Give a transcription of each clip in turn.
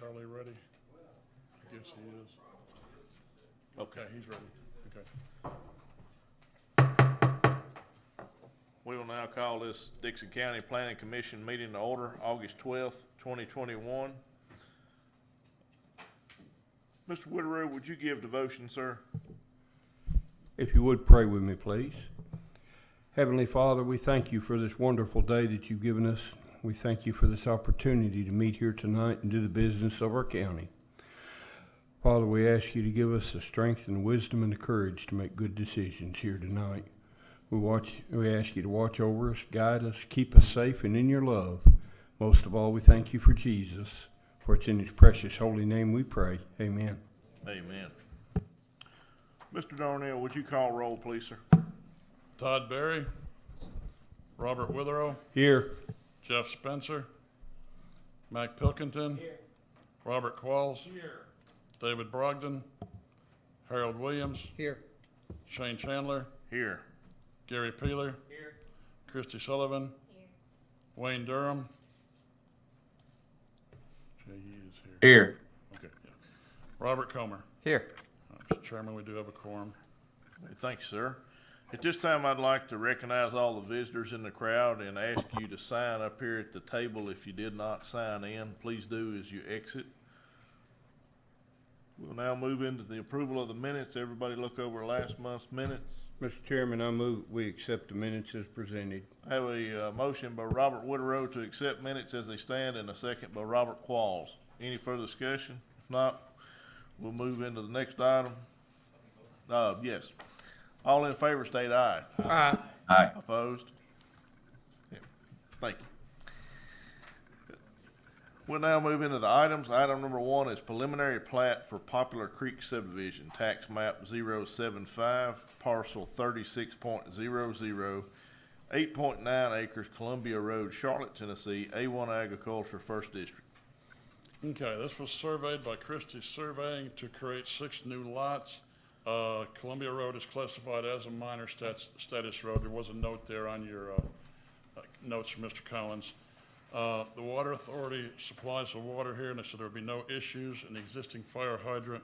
Charlie ready? I guess he is. Okay, he's ready. Okay. We will now call this Dickson County Planning Commission meeting to order, August 12th, 2021. Mr. Whitterow, would you give devotion, sir? If you would pray with me, please. Heavenly Father, we thank you for this wonderful day that you've given us. We thank you for this opportunity to meet here tonight and do the business of our county. Father, we ask you to give us the strength and wisdom and the courage to make good decisions here tonight. We ask you to watch over us, guide us, keep us safe and in your love. Most of all, we thank you for Jesus. For it's in his precious holy name we pray. Amen. Amen. Mr. Darnell, would you call roll, please, sir? Todd Berry, Robert Witherow, Here. Jeff Spencer, Mac Pilkington, here. Robert Qualls, here. David Brogdon, Harold Williams, Here. Shane Chandler, Here. Gary Peeler, Here. Christy Sullivan, here. Wayne Durham. He is here. Here. Okay. Yeah. Robert Comer. Here. Mr. Chairman, we do have a quorum. Thanks, sir. At this time, I'd like to recognize all the visitors in the crowd and ask you to sign up here at the table if you did not sign in. Please do as you exit. We'll now move into the approval of the minutes. Everybody look over last month's minutes. Mr. Chairman, I move we accept the minutes as presented. I have a motion by Robert Whitterow to accept minutes as they stand and a second by Robert Qualls. Any further discussion? If not, we'll move into the next item. Yes. All in favor state aye. Aye. Aye. Opposed? Yeah. Thank you. We'll now move into the items. Item number 1 is preliminary plat for Poplar Creek Subdivision, tax map 075, parcel 36.00, 8.9 acres, Columbia Road, Charlotte, Tennessee, A1 Agriculture, 1st District. Okay, this was surveyed by Christie Surveying to create 6 new lots. Columbia Road is classified as a minor status road. There was a note there on your notes from Mr. Collins. The Water Authority supplies the water here, and they said there would be no issues, and the existing fire hydrant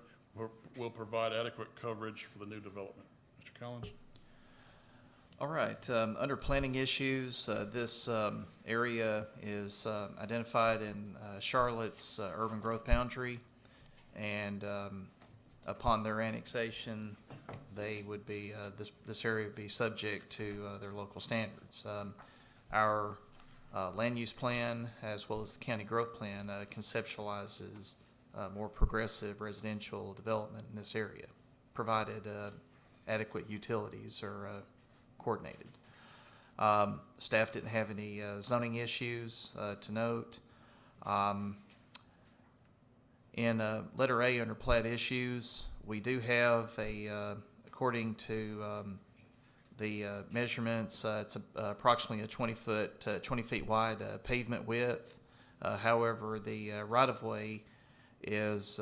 will provide adequate coverage for the new development. Mr. Collins? All right. Under planning issues, this area is identified in Charlotte's urban growth boundary, and upon their annexation, they would be this area would be subject to their local standards. Our land use plan, as well as the county growth plan, conceptualizes more progressive residential development in this area, provided adequate utilities are coordinated. Staff didn't have any zoning issues to note. In letter A under plat issues, we do have according to the measurements, it's approximately a 20 feet wide pavement width. However, the right-of-way is,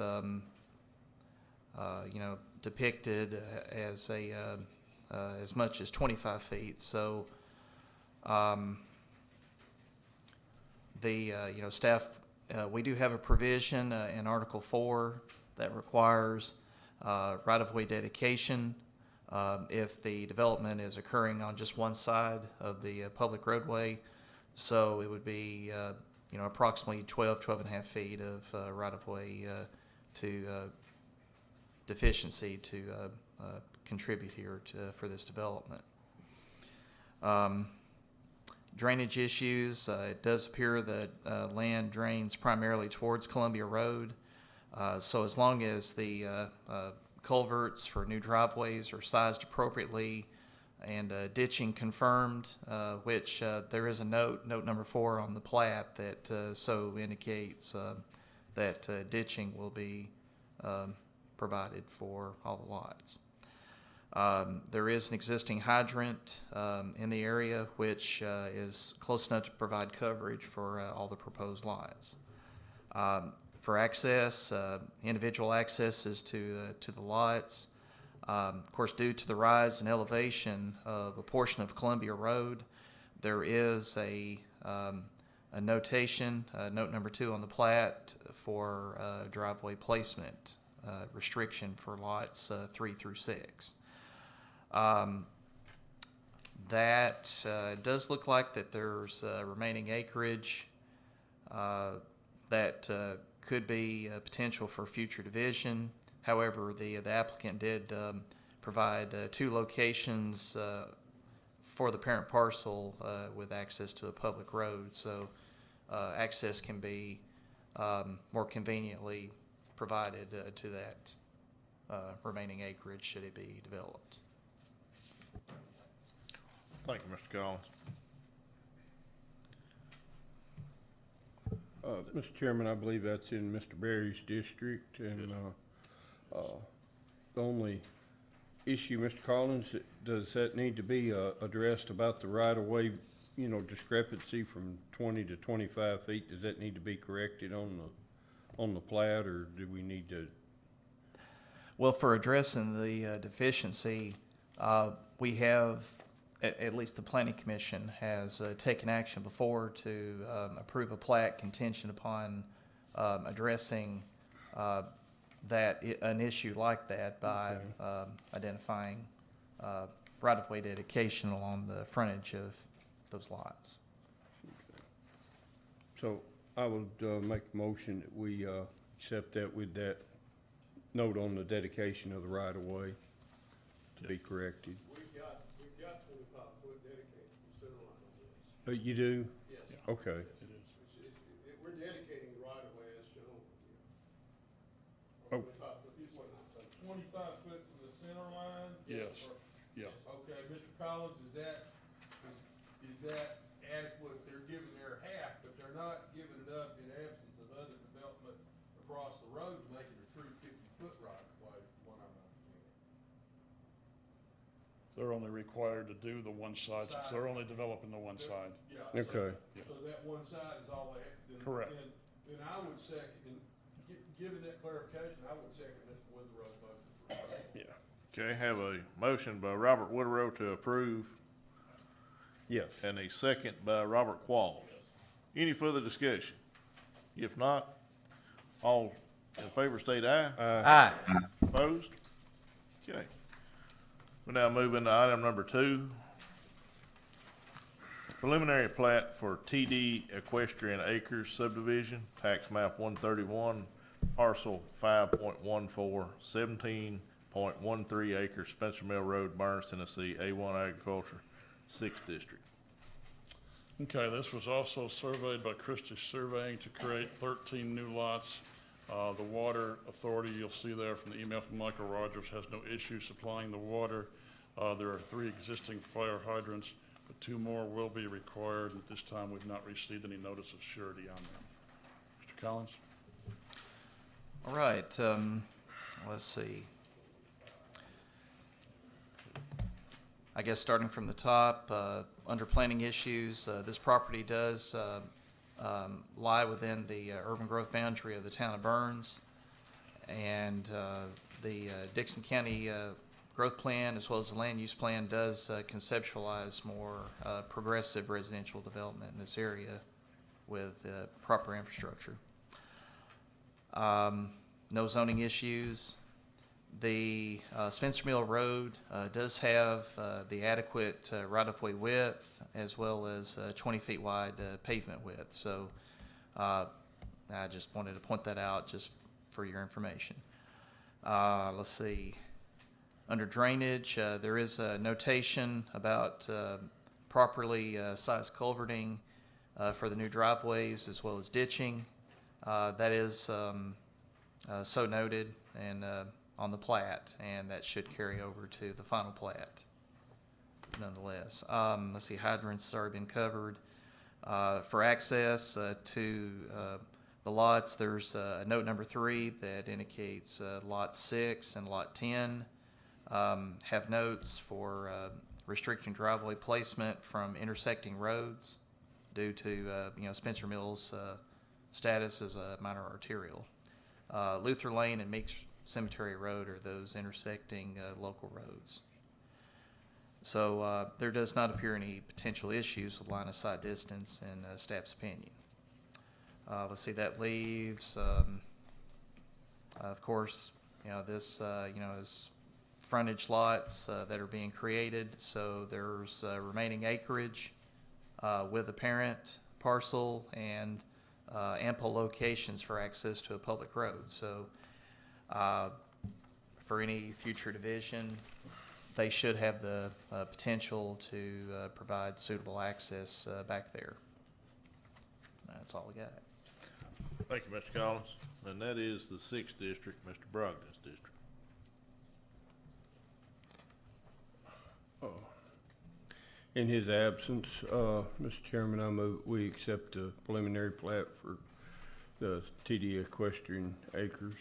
depicted as as much as 25 feet. So, staff. We do have a provision in Article 4 that requires right-of-way dedication if the development is occurring on just one side of the public roadway. So it would be, approximately 12 and a half feet of right-of-way to deficiency to contribute here for this development. Drainage issues, it does appear that land drains primarily towards Columbia Road. So as long as the culverts for new driveways are sized appropriately and ditching confirmed, which there is a note number 4 on the plat that so indicates that ditching will be provided for all the lots. There is an existing hydrant in the area which is close enough to provide coverage for all the proposed lots. For access, individual accesses to the lots, of course, due to the rise in elevation of a portion of Columbia Road, there is a a notation, note number 2 on the plat for driveway placement restriction for lots 3 through 6. That does look like that there's remaining acreage that could be potential for future division. However, the applicant did provide 2 locations for the parent parcel with access to a public road, so access can be more conveniently provided to that remaining acreage should it be developed. Thank you, Mr. Collins. Mr. Chairman, I believe that's in Mr. Berry's district, and the only issue, Mr. Collins, does that need to be addressed about the right-of-way, discrepancy from 20 to 25 feet? Does that need to be corrected on the plat, or do we need to? Well, for addressing the deficiency, we have, at least the Planning Commission has taken action before to approve a plat contingent upon addressing an issue like that by identifying right-of-way dedication along the frontage of those lots. So I would make a motion that we accept that with that note on the dedication of the right-of-way to be corrected. We've got 25-foot dedicated from center line on this. You do? Yes. Okay. It is. We're dedicating the right of way as shown. Oh. 25 foot from the center line? Yes. Yeah. Okay, Mr. Collins, is that adequate? They're giving their half, but they're not giving enough in absence of other development across the road to make it a true 50-foot right of way, from what I'm understanding. They're only required to do the one side, since they're only developing the one side. Yeah. Okay. So that one side is all they have. Correct. Then I would second, given that clarification, I would second Mr. Witherow's motion. Yeah. Okay, have a motion by Robert Woodrow to approve, Yes. and a second by Robert Qualls. Any further discussion? If not, all in favor state aye. Aye. Opposed? Okay. We'll now move into item number 2. Preliminary plat for TD Equestrian Acres subdivision, tax map 131, parcel 5.14, 17.13 acres, Spencer Mill Road, Burns, Tennessee, A1 Agriculture, 6th District. Okay, this was also surveyed by Christie Surveying to create 13 new lots. The Water Authority, you'll see there from the email from Michael Rogers, has no issue supplying the water. There are 3 existing fire hydrants, but 2 more will be required. At this time, we've not received any notice of surety on them. Mr. Collins? All right, let's see. I guess starting from the top, under planning issues, this property does lie within the urban growth boundary of the town of Burns. And the Dickson County growth plan, as well as the land use plan, does conceptualize more progressive residential development in this area with proper infrastructure. No zoning issues. The Spencer Mill Road does have the adequate right-of-way width as well as 20 feet wide pavement width. So I just wanted to point that out just for your information. Let's see. Under drainage, there is a notation about properly sized culverting for the new driveways as well as ditching. That is so noted and on the plat, and that should carry over to the final plat nonetheless. Let's see, hydrants have already been covered. For access to the lots, there's note number 3 that indicates lot 6 and lot 10 have notes for restricting driveway placement from intersecting roads due to Spencer Mill's status as a minor arterial. Luther Lane and Meeks Cemetery Road are those intersecting local roads. So there does not appear any potential issues with line of sight distance in staff's opinion. Let's see, that leaves, of course, this, is frontage lots that are being created. So there's remaining acreage with a parent parcel and ample locations for access to a public road. So for any future division, they should have the potential to provide suitable access back there. That's all we got. Thank you, Mr. Collins. And that is the 6th district, Mr. Brogdon's district. In his absence, Mr. Chairman, I move we accept the preliminary plat for the TD Equestrian Acres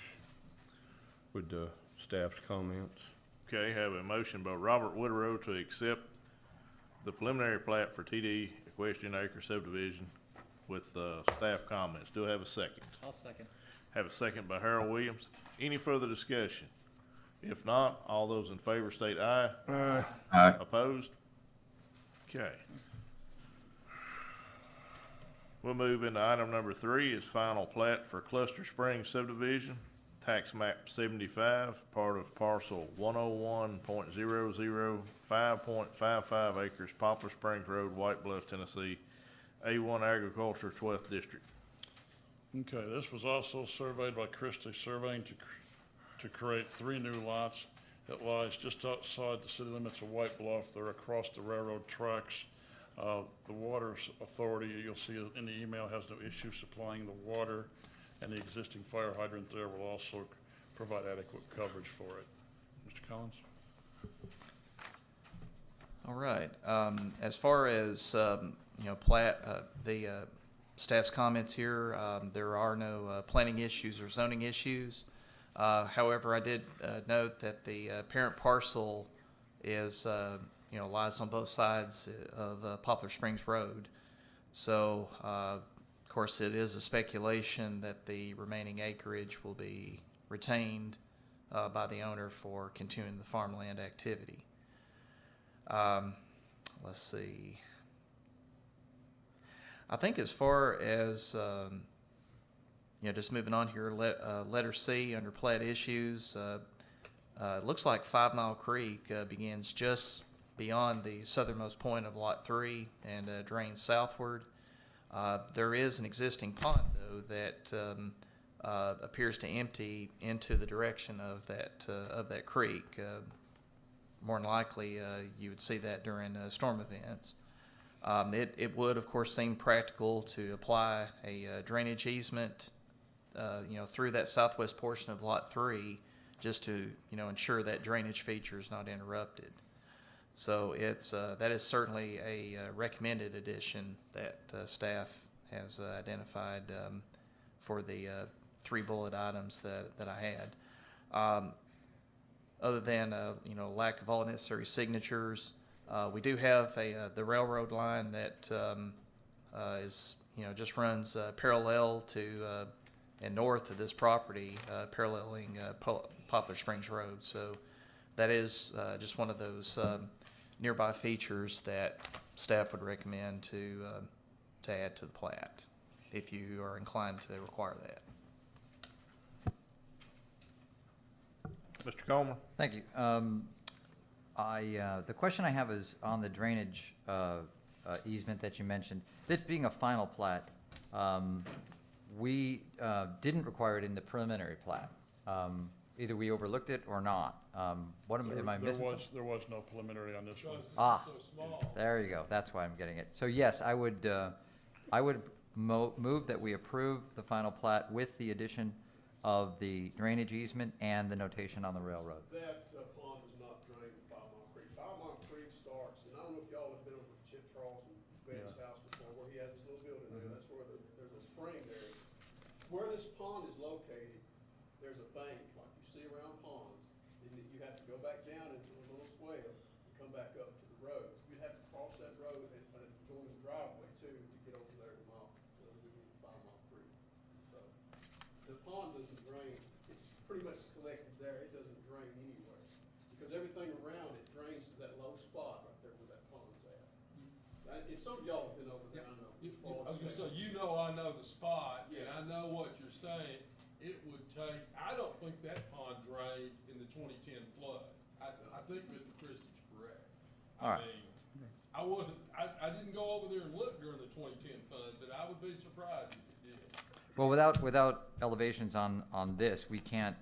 with the staff's comments. Okay, have a motion by Robert Woodrow to accept the preliminary plat for TD Equestrian Acre subdivision with staff comments. Do I have a second? I'll second. Have a second by Harold Williams. Any further discussion? If not, all those in favor state aye. Aye. Opposed? Okay. We'll move into item number 3 is final plat for Cluster Springs subdivision, tax map 75, part of parcel 101.00, 5.55 acres, Poplar Springs Road, White Bluff, Tennessee, A1 Agriculture, 12th District. Okay, this was also surveyed by Christie Surveying to create 3 new lots. It lies just outside the city limits of White Bluff. They're across the railroad tracks. The Water Authority, you'll see in the email, has no issue supplying the water, and the existing fire hydrant there will also provide adequate coverage for it. Mr. Collins? All right. As far as, plat, the staff's comments here, there are no planning issues or zoning issues. However, I did note that the parent parcel is, lies on both sides of Poplar Springs Road. So, of course, it is a speculation that the remaining acreage will be retained by the owner for continuing the farmland activity. Let's see. I think as far as just moving on here, letter C under plat issues, it looks like 5 Mile Creek begins just beyond the southernmost point of Lot 3 and drains southward. There is an existing pond, though, that appears to empty into the direction of that creek. More than likely, you would see that during storm events. It would, of course, seem practical to apply a drainage easement through that southwest portion of Lot 3, just to, ensure that drainage feature is not interrupted. So that is certainly a recommended addition that staff has identified for the 3 bullet items that I had. Other than, lack of all necessary signatures, we do have the railroad line that is, just runs parallel to and north of this property, paralleling Poplar Springs Road. So that is just one of those nearby features that staff would recommend to add to the plat, if you are inclined to require that. Mr. Coleman? Thank you. The question I have is on the drainage easement that you mentioned. This being a final plat, we didn't require it in the preliminary plat. Either we overlooked it or not. Am I missing something? There was no preliminary on this one. Ah, This is so small. there you go. That's why I'm getting it. So yes, I would move that we approve the final plat with the addition of the drainage easement and the notation on the railroad. That pond does not drain 5 Mile Creek. 5 Mile Creek starts, and I don't know if y'all have been over to Chip Charles and Ben's house before, where he has this little building there. That's where there's a spring there. Where this pond is located, there's a bank, like you see around ponds, and that you have to go back down into a little swale and come back up to the road. You'd have to cross that road and join the driveway too to get over there to 5 Mile Creek. So the pond doesn't drain. It's pretty much collected there. It doesn't drain anywhere because everything around it drains to that low spot right If some of y'all have been over there, I know. I was gonna say, you know I know the spot, and I know what you're saying. It would take, I don't think that pond drained in the 2010 flood. I think Mr. Christie's correct. All right. I mean, I didn't go over there and look during the 2010 flood, but I would be surprised if it did. Well, without elevations on this, we can't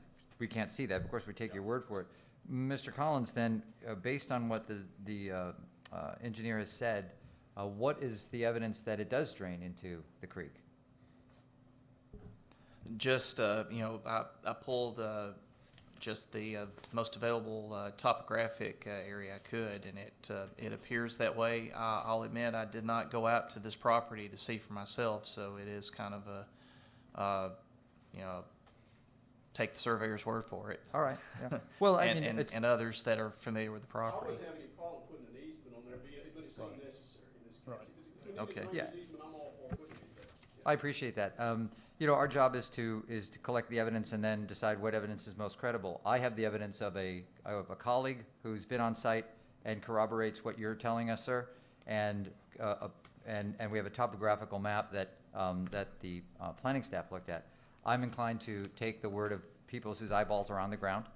see that. Of course, we take your word for it. Mr. Collins, then, based on what the engineer has said, what is the evidence that it does drain into the creek? Just, I pulled just the most available topographic area I could, and it appears that way. I'll admit I did not go out to this property to see for myself, so it is kind of take the surveyor's word for it. All right, yeah. Well, I mean, And others that are familiar with the I property. wouldn't have any problem putting an easement on there, but it seemed necessary in this case. Right. If we need a Okay. drainage Yeah. easement, I'm all for putting it there. I appreciate that. Our job is to collect the evidence and then decide what evidence is most credible. I have the evidence of a colleague who's been on site and corroborates what you're telling us, sir. And we have a topographical map that the planning staff looked at. I'm inclined to take the word of people whose eyeballs are on the ground.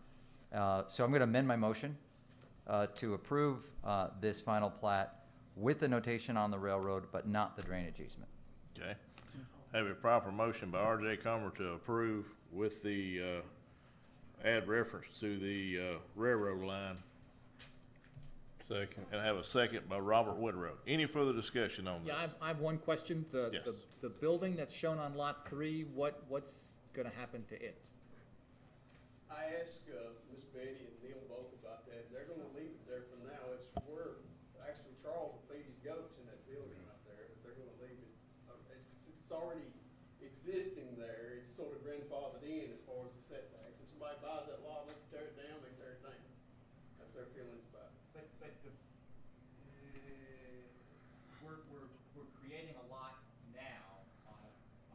So I'm going to amend my motion to approve this final plat with the notation on the railroad, but not the drainage easement. Okay. Have a proper motion by R.J. Comer to approve with the, add reference to the, railroad line. Second. And have a second by Robert Woodrow. Any further discussion on Yeah, that? I have one question. Yes. The building that's shown on lot 3, what's gonna happen to it? I asked, Miss Betty and Neil both about that. They're gonna leave it there for now. It's where, actually Charles will feed his goats in that building right there, but they're gonna leave it. Since it's already existing there, it's sort of grandfathered in as far as the setbacks. If somebody buys that lot, wants to tear it down, they tear it down. That's their feelings about it. But we're creating a lot now on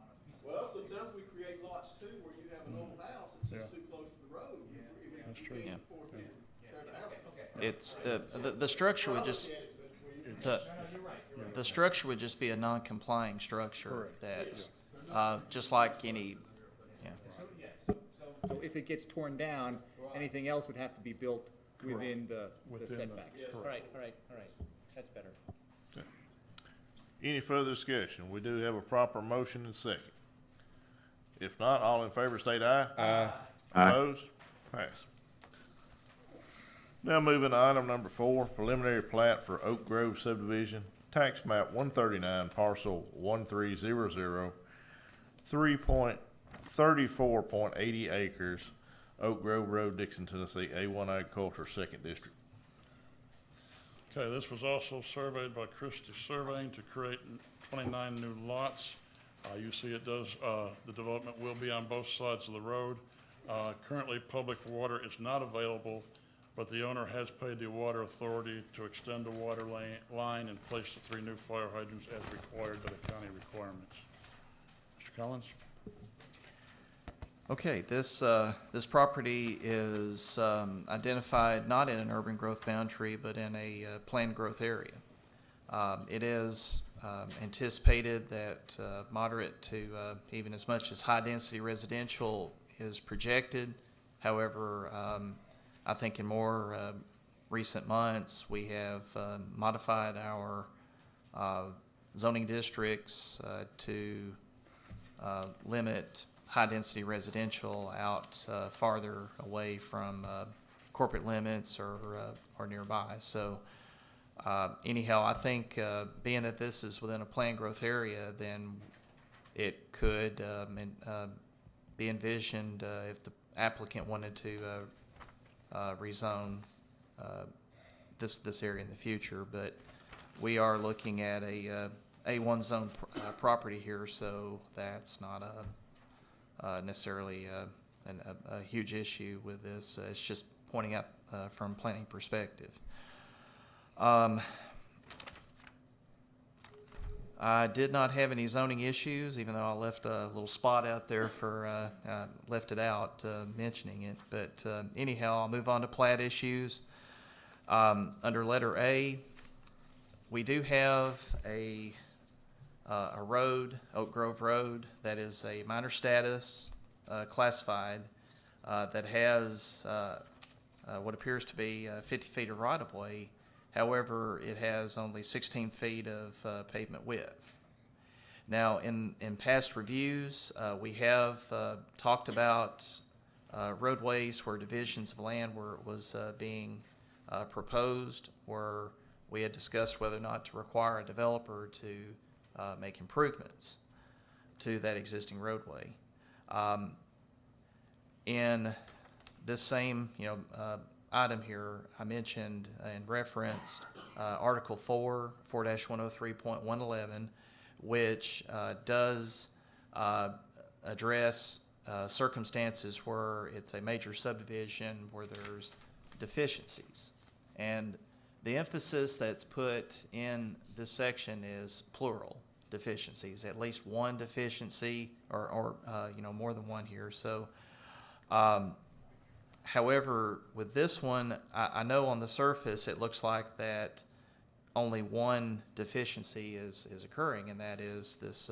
a piece of. Well, sometimes we create lots too, where you have an old house that sits Yeah. too close to the road. That's true. Yeah. Tear the house down. Okay. It's the structure would just the, No, you're right, you're right. the structure would just be a non-complying structure. Correct. That's just like any. Yeah. So if it gets torn down, anything else would have to be built within the Within the- setbacks. Yes. All right, that's better. Any further discussion? We do have a proper motion and second. If not, all in favor state aye. Aye. Opposed? Pass. Now moving to item number 4, preliminary plat for Oak Grove subdivision, tax map 139, parcel 1300, 3.34.80 acres, Oak Grove Road, Dixon, Tennessee, A1 Agriculture, 2nd District. Okay, this was also surveyed by Christie Surveying to create 29 new lots. You see it does, the development will be on both sides of the road. Currently, public water is not available, but the owner has paid the water authority to extend the water line and place the 3 new fire hydrants as required by the county requirements. Mr. Collins? Okay, this property is identified not in an urban growth boundary, but in a planned growth area. It is anticipated that moderate to even as much as high-density residential is projected. However, I think in more recent months, we have modified our zoning districts to limit high-density residential out farther away from corporate limits or nearby. So anyhow, I think being that this is within a planned growth area, then it could be envisioned if the applicant wanted to rezone this area in the future. But we are looking at a A1 zone property here, so that's not necessarily a huge issue with this. It's just pointing out from planning perspective. I did not have any zoning issues, even though I left a little spot out there for, left it out mentioning it. But anyhow, I'll move on to plat issues. Under letter A, We do have a road, Oak Grove Road, that is a minor status, classified, that has what appears to be 50 feet of right-of-way. However, it has only 16 feet of pavement width. Now, in past reviews, we have talked about roadways where divisions of land was being proposed, where we had discussed whether or not to require a developer to make improvements to that existing roadway. In this same, item here, I mentioned and referenced Article 4-103.111, which does address circumstances where it's a major subdivision where there's deficiencies. And the emphasis that's put in this section is plural deficiencies, at least one deficiency or more than one here. So, however, with this one, I know on the surface it looks like that only one deficiency is occurring, and that is this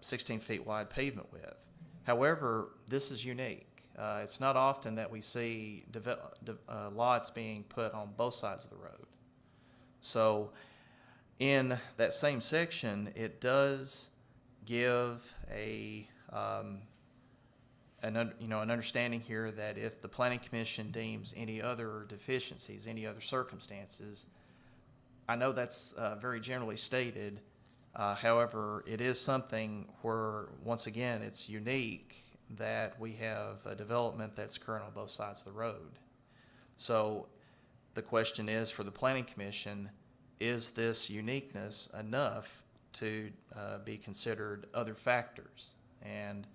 16 feet wide pavement width. However, this is unique. It's not often that we see lots being put on both sides of the road. So in that same section, it does give an understanding here that if the Planning Commission deems any other deficiencies, any other circumstances, I know that's very generally stated. However, it is something where, once again, it's unique that we have a development that's occurring on both sides of the road. So the question is, for the Planning Commission, is this uniqueness enough to be considered other factors? And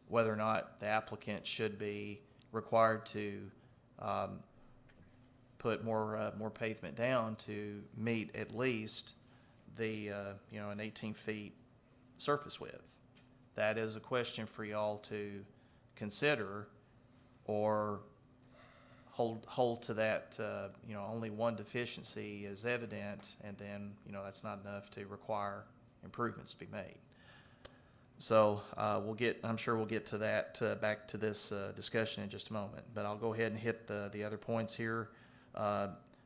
whether or not the applicant should be required to put more pavement down to meet at least the an 18 feet surface width. That is a question for y'all to consider, or hold to that. Only one deficiency is evident, and then that's not enough to require improvements to be made. So I'm sure we'll get to that, back to this discussion in just a moment. But I'll go ahead and hit the other points here.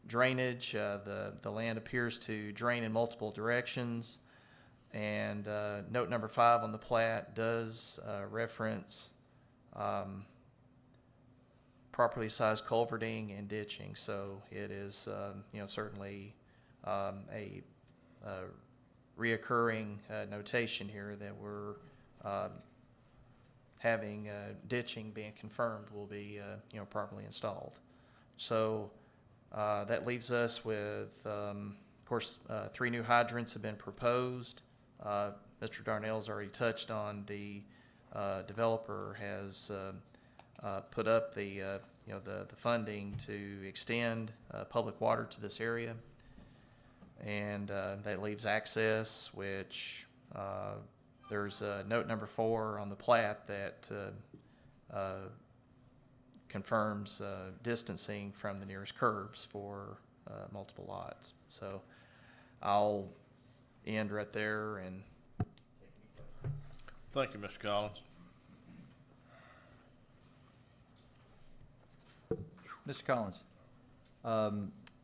Drainage, the land appears to drain in multiple directions. And note number 5 on the plat does reference properly sized culverting and ditching. So it is, certainly a reoccurring notation here that we're having ditching being confirmed will be properly installed. So that leaves us with, of course, 3 new hydrants have been proposed. Mr. Darnell's already touched on the developer has put up the funding to extend public water to this area. And that leaves access, which there's note number 4 on the plat that confirms distancing from the nearest curbs for multiple lots. So I'll end right there and Thank you, Mr. Collins. Mr. Collins,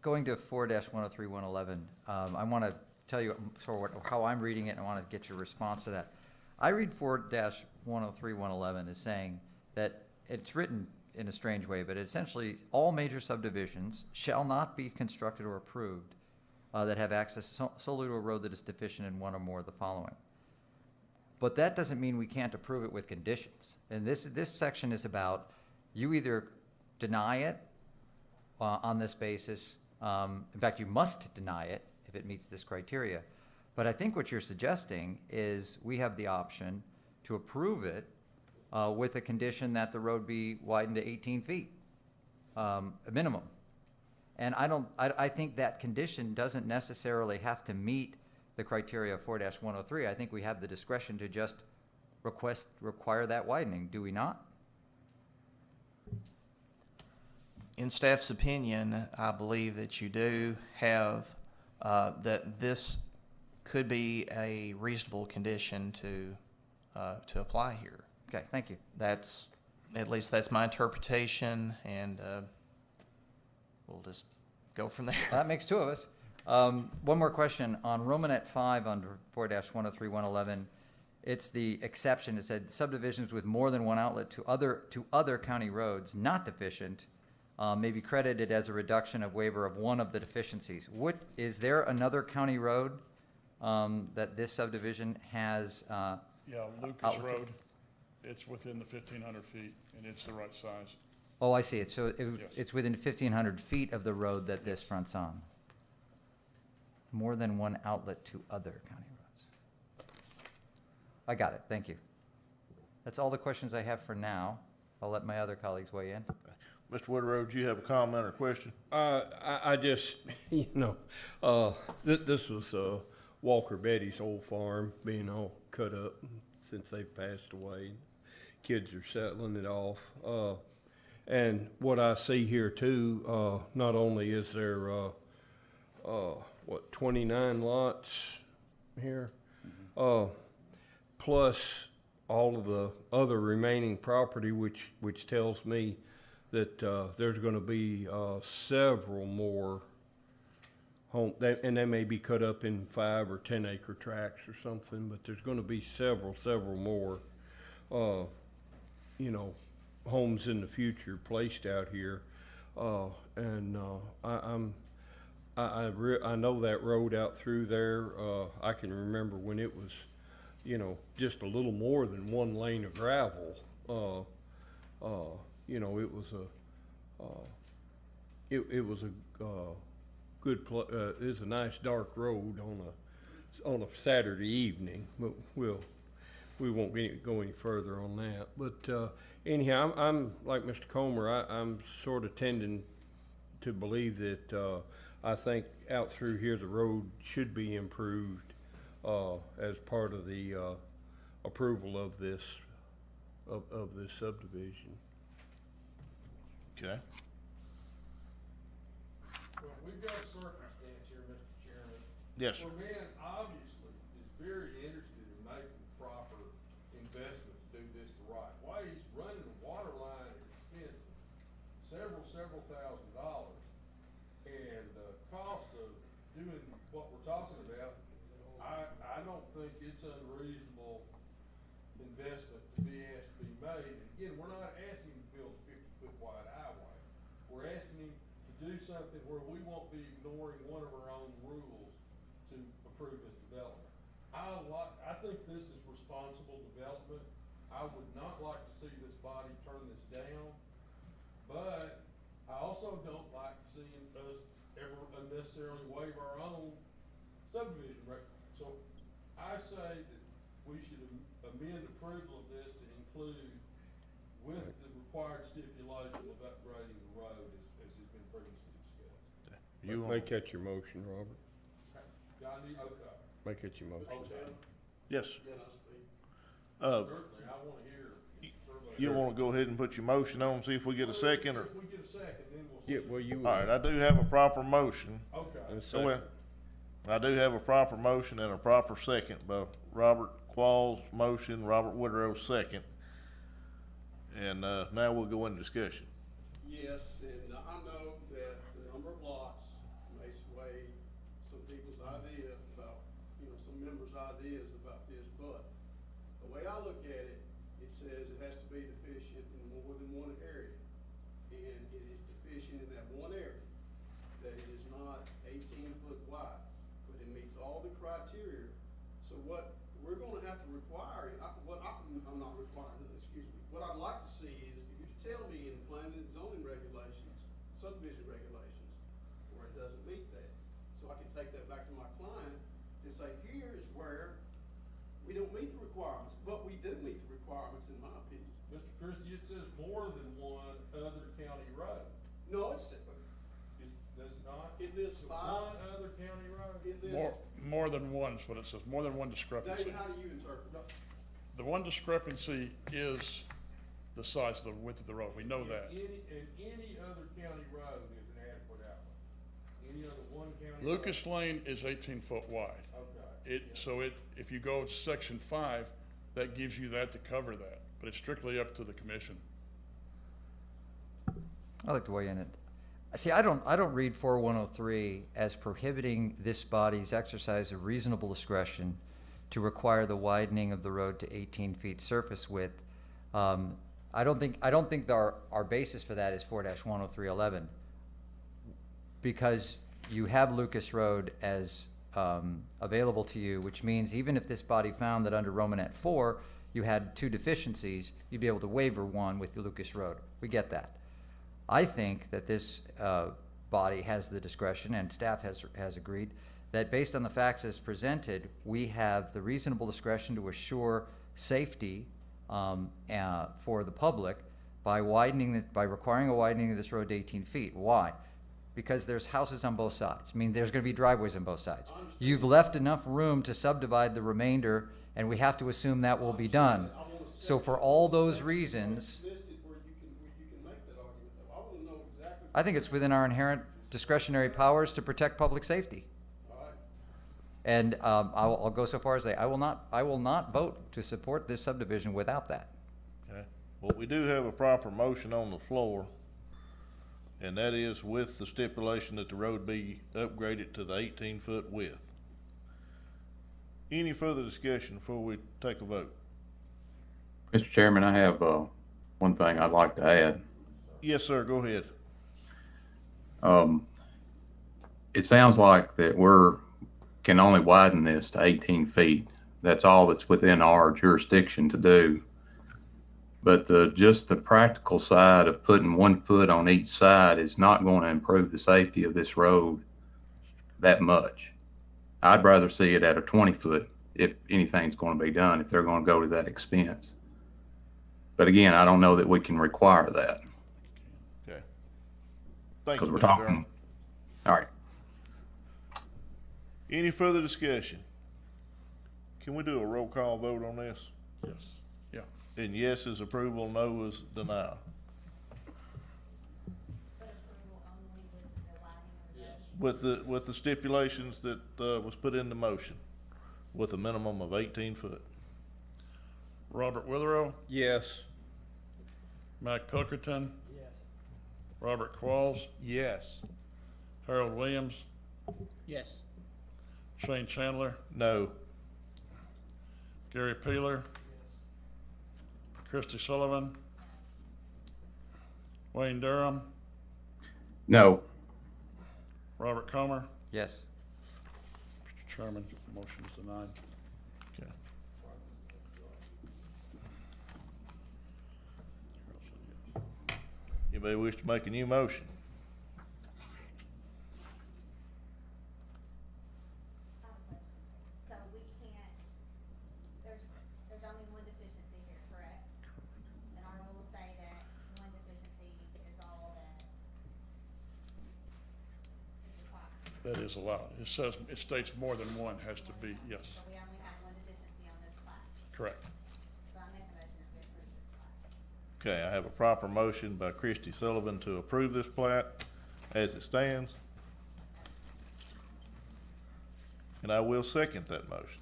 going to 4-103-111, I want to tell you sort of how I'm reading it, and I want to get your response to that. I read 4-103-111 as saying that it's written in a strange way, but essentially all major subdivisions shall not be constructed or approved that have access solely to a road that is deficient in one or more of the following. But that doesn't mean we can't approve it with conditions. And this section is about, you either deny it on this basis. In fact, you must deny it if it meets this criteria. But I think what you're suggesting is we have the option to approve it with a condition that the road be widened to 18 feet, a minimum. And I think that condition doesn't necessarily have to meet the criteria of 4-103. I think we have the discretion to just require that widening, do we not? in staff's opinion, I believe that you do have, that this could be a reasonable condition to apply here. Okay, thank you. That's, at least that's my interpretation, and we'll just go from there. That makes two of us. One more question on Romanet 5 under 4-103-111. It's the exception. It said subdivisions with more than one outlet to other county roads not deficient may be credited as a reduction of waiver of one of the deficiencies. Is there another county road that this subdivision has? Yeah, Lucas Outlet to- Road, it's within the 1,500 feet, and it's the right size. Oh, I see it. So Yes. it's within 1,500 feet of the road that this fronts on. More than one outlet to other county roads. I got it. Thank you. That's all the questions I have for now. I'll let my other colleagues weigh in. Mr. Woodrow, do you have a comment or question? I just, this was Walker Betty's old farm, being all cut up since they passed away. Kids are settling it off. And what I see here too, not only is there, 29 lots here? Plus all of the other remaining property, which tells me that there's going to be several more home, and they may be cut up in 5 or 10 acre tracts or something, but there's going to be several more, homes in the future placed out here. I know that road out through there. I can remember when it was, just a little more than one lane of gravel. It was a good it was a nice dark road on a Saturday evening, but we won't go any further on that. But anyhow, I'm like Mr. Comer. I'm sort of tending to believe that I think out through here the road should be improved as part of the approval of this subdivision. Okay. Well, we've got a circumstance here, Mr. Chairman. Yes, sir. Where man obviously is very interested in making proper investment to do this the right way. He's running a water line at expense of several $1,000s. And the cost of doing what we're talking about, I don't think it's unreasonable investment to be asked to be made. And again, we're not asking him to build a 50-foot wide highway. We're asking him to do something where we won't be ignoring one of our own rules to approve this development. I think this is responsible development. I would not like to see this body turn this down, but I also don't like seeing us ever unnecessarily waive our own subdivision rate. So I say that we should amend approval of this to include with the required stipulation of upgrading the road as has been previously discussed. Make that your motion, Robert. Got any, okay. Make it your motion. Okay. Yes. Yes, I speak. Uh, Certainly, I wanna hear. you wanna go ahead and put your motion on, see if we get a second, or? If we get a second, then we'll see. Yeah, well, you. All right, I do have a proper motion. Okay. And a So, well, second. I do have a proper motion and a proper second by Robert Quall's motion, Robert Woodrow's second. And, now we'll go into discussion. Yes, and I know that the number of lots may sway some people's idea about, some members' ideas about this, but the way I look at it, it says it has to be deficient in more than one area. And it is deficient in that one area, that it is not 18-foot wide, but it meets all the criteria. So what we're gonna have to require, I'm not requiring, excuse me, what I'd like to see is for you to tell me in planning and zoning regulations, subdivision regulations, where it doesn't meet that. So I can take that back to my client and say, here's where we don't meet the requirements, but we do meet the requirements in my opinion. Mr. Christie, it says more than one other county road. No, Does it not? it lists One 5, other county road? it lists, More than one is what it says, more than one discrepancy. David, how do you interpret it? The one discrepancy is the size of the width of the road. We know that. Any other county road is an adequate outlet. Any other one county road? Lucas Lane is 18 foot wide. Okay. If you go to section 5, that gives you that to cover that, but it's strictly up to the commission. I'd like to weigh in it. See, I don't read 4103 as prohibiting this body's exercise of reasonable discretion to require the widening of the road to 18 feet surface width. I don't think our basis for that is 4-10311, because you have Lucas Road as available to you, which means even if this body found that under Romanet 4 you had 2 deficiencies, you'd be able to waiver one with the Lucas Road. We get that. I think that this body has the discretion, and staff has agreed, that based on the facts as presented, we have the reasonable discretion to assure safety for the public by requiring a widening of this road to 18 feet. Why? Because there's houses on both sides. I mean, there's gonna be driveways on both sides. You've left enough room to subdivide the remainder, and we have to assume that will be done. So for all those reasons, Listed where you can make that argument, though. I wanna know exactly. I think it's within our inherent discretionary powers to protect public safety. All right. And I'll go so far as to say, I will not vote to support this subdivision without that. Okay. Well, we do have a proper motion on the floor, and that is with the stipulation that the road be upgraded to the 18-foot width. Any further discussion before we take a vote? Mr. Chairman, I have one thing I'd like to add. Yes, sir, go ahead. It sounds like that can only widen this to 18 feet. That's all that's within our jurisdiction to do. But just the practical side of putting 1 foot on each side is not going to improve the safety of this road that much. I'd rather see it at a 20-foot if anything's going to be done, if they're going to go to that expense. But again, I don't know that we can require that. Okay. Thank you, Because we're Mr. talking, Durham. all right. Any further discussion? Can we do a roll call vote on this? Yes. Yeah. And yes is approval, no is denial. With the stipulations that was put in the motion, with a minimum of 18 foot. Robert Witherow, Yes. Mac Pilkerton. Yes. Robert Qualls, Yes. Harold Williams, Yes. Shane Chandler, No. Gary Peeler, Christy Sullivan, Wayne Durham, No. Robert Comer. Yes. Mr. Chairman, the motion is denied. Okay. Anybody wish to make a new motion? So we can't, there's only one deficiency here, correct? And our rules say that one deficiency is all that is required. That is allowed. It states more than one has to be, yes, So we only have one deficiency on this plat. correct. So I make a motion that we approve this plat. Okay, I have a proper motion by Christy Sullivan to approve this plat as it stands. And I will second that motion.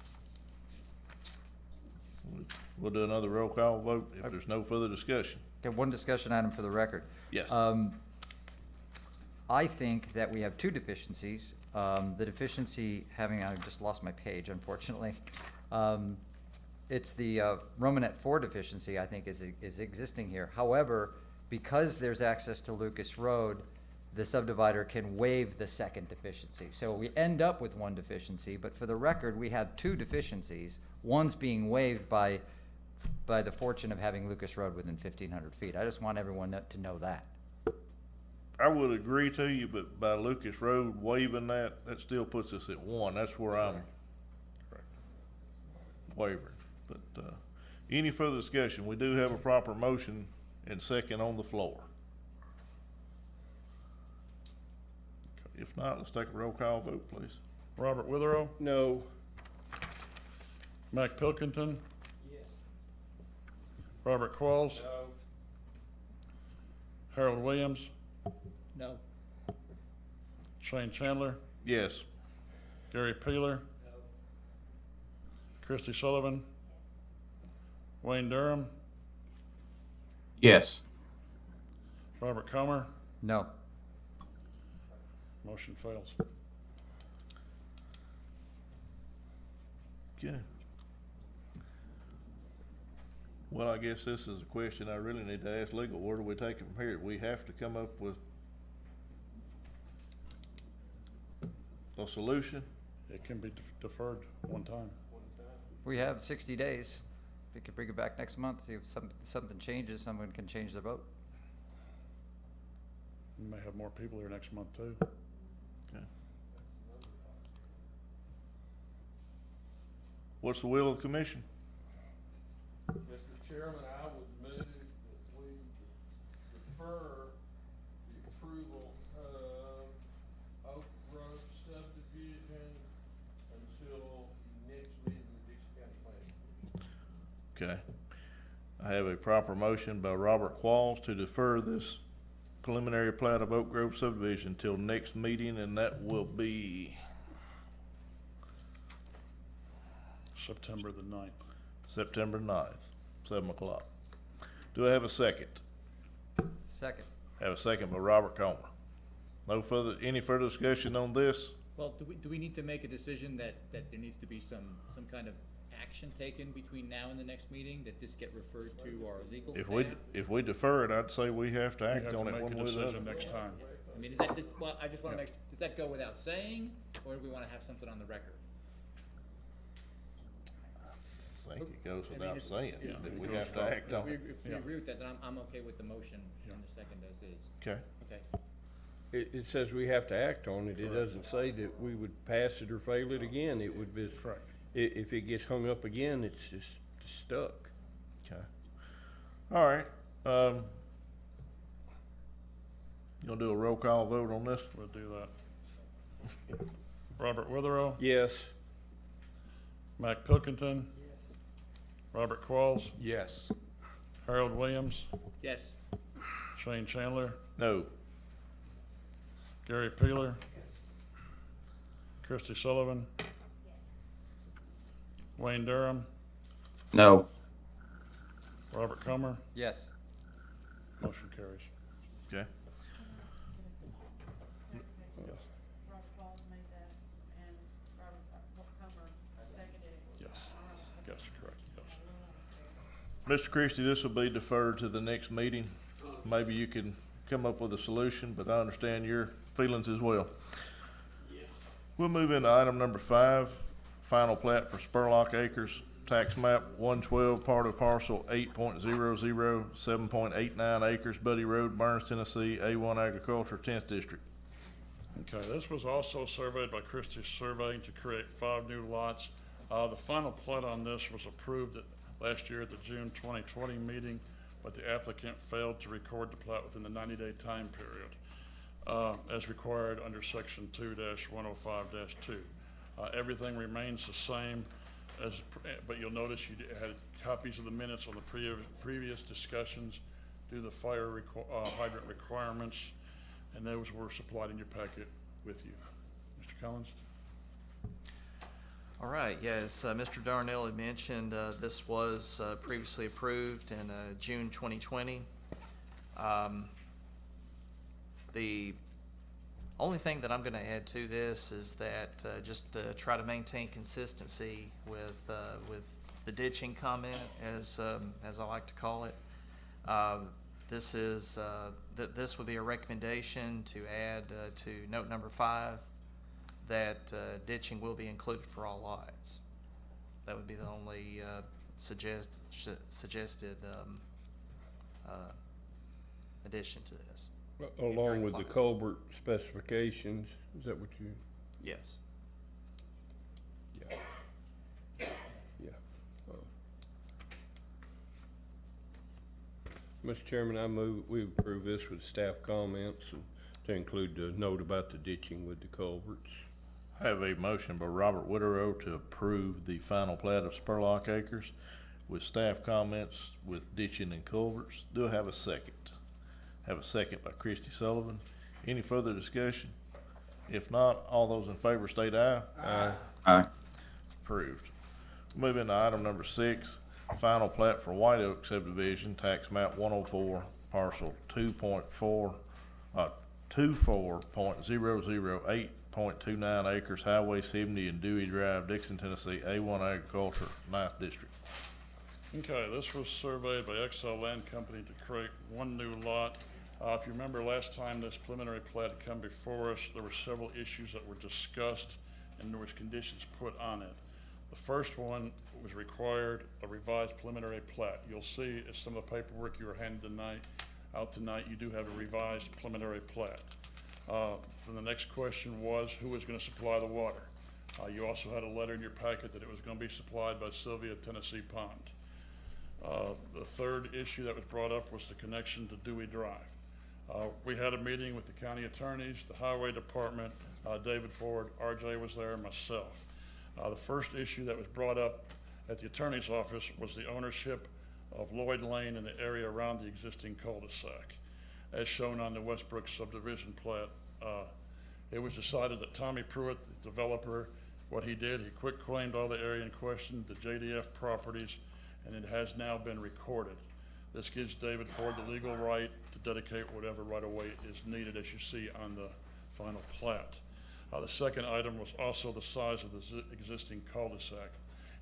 We'll do another roll call vote if there's no further discussion. Okay, one discussion item for the record. Yes. I think that we have 2 deficiencies. The deficiency I just lost my page, unfortunately. It's the Romanet 4 deficiency, I think, is existing here. However, because there's access to Lucas Road, the subdivider can waive the second deficiency. So we end up with 1 deficiency, but for the record, we have 2 deficiencies. One's being waived by the fortune of having Lucas Road within 1,500 feet. I just want everyone to know that. I would agree to you, but by Lucas Road waiving that still puts us at 1. That's where I'm wavering. But, any further discussion? We do have a proper motion and second on the floor. If not, let's take a roll call vote, please. Robert Witherow, No. Mac Pilkington. Yes. Robert Qualls. No. Harold Williams, No. Shane Chandler, Yes. Gary Peeler, Christie Sullivan, Wayne Durham, Yes. Robert Comer. No. Motion fails. Okay. Well, I guess this is a question I really need to ask legal. Where do we take it from here? We have to come up with a solution? It can be deferred one time. We have 60 days. We could bring it back next month, see if something changes, someone can change their vote. We may have more people here next month too. Okay. What's the will of the commission? Mr. Chairman, I would move that we defer the approval of Oak Grove subdivision until the next meeting of the Dixon County Planning Commission. Okay. I have a proper motion by Robert Qualls to defer this preliminary plat of Oak Grove subdivision till next meeting, and that will be September the 9th. September 9th, 7 o'clock. Do I have a second? Second. Have a second by Robert Comer. Any further discussion on this? Well, do we need to make a decision that there needs to be some kind of action taken between now and the next meeting, that this get referred to our legal staff? If we defer it, I'd say we have to You act have to on it make one a way or the decision other. next time. I mean, is that, well, I just wanna make, does that go without saying, or do we wanna have something on the record? I think it goes I mean, without if- saying Yeah, that it we goes have to without- act on it. If we Yeah. agree with that, then I'm okay with the motion Yeah. and the second as is. Okay. Okay. It says we have to act on it. It doesn't say that we would pass it or fail it again. It would be, Correct. if it gets hung up again, it's just stuck. Okay. All right. You gonna do a roll call vote on this? We'll do that. Robert Witherow, Yes. Mac Pilkington, Robert Qualls, Yes. Harold Williams, Yes. Shane Chandler, No. Gary Peeler, Christie Sullivan, Wayne Durham, No. Robert Comer. Yes. Motion carries. Okay. Yes. Robert Paul made that, and Robert Comer seconded it. Yes. Yes, correct, yes. Mr. Christie, this will be deferred to the next meeting. Maybe you can come up with a solution, but I understand your feelings as well. We'll move into item number 5, final plat for Spurlock Acres, tax map 112, part of parcel 8.00, 7.89 acres, Buddy Road, Burns, Tennessee, A1 Agriculture, 10th District. Okay, this was also surveyed by Christie Surveying to create 5 new lots. The final plat on this was approved last year at the June 2020 meeting, but the applicant failed to record the plat within the 90-day time period, as required under section 2-105-2. Everything remains the same, but you'll notice you had copies of the minutes on the previous discussions, do the fire hydrant requirements, and those were supplied in your packet with you. Mr. Collins? All right, yes, Mr. Darnell had mentioned, this was previously approved in June 2020. The only thing that I'm gonna add to this is that, just to try to maintain consistency with the ditching comment, as I like to call it. This is, this would be a recommendation to add to note number 5, that ditching will be included for all lots. That would be the only suggested addition to this. Along with the culvert specifications, is that what you? Yes. Yeah. Yeah. Mr. Chairman, I move we approve this with staff comments and to include the note about the ditching with the culverts. I have a motion by Robert Witherow to approve the final plat of Spurlock Acres with staff comments with ditching and culverts. Do I have a second? Have a second by Christie Sullivan. Any further discussion? If not, all those in favor state aye. Aye. Approved. Moving to item number 6, final plat for White Oak subdivision, tax map 104, parcel 24.008.29 acres, Highway 70 and Dewey Drive, Dixon, Tennessee, A1 Agriculture, 9th District. Okay, this was surveyed by XL Land Company to create one new lot. If you remember last time this preliminary plat had come before us, there were several issues that were discussed and there was conditions put on it. The first one was required a revised preliminary plat. You'll see in some of the paperwork you were handed out tonight, you do have a revised preliminary plat. Then the next question was who was gonna supply the water. You also had a letter in your packet that it was gonna be supplied by Sylvia Tennessee Pond. The third issue that was brought up was the connection to Dewey Drive. We had a meeting with the county attorneys, the highway department, David Ford, RJ was there, and myself. The first issue that was brought up at the attorney's office was the ownership of Lloyd Lane and the area around the existing cul-de-sac. As shown on the Westbrook subdivision plat, it was decided that Tommy Pruitt, the developer, what he did, he quit claimed all the area in question, the JDF properties, and it has now been recorded. This gives David Ford the legal right to dedicate whatever right-of-way is needed, as you see on the final plat. The second item was also the size of the existing cul-de-sac.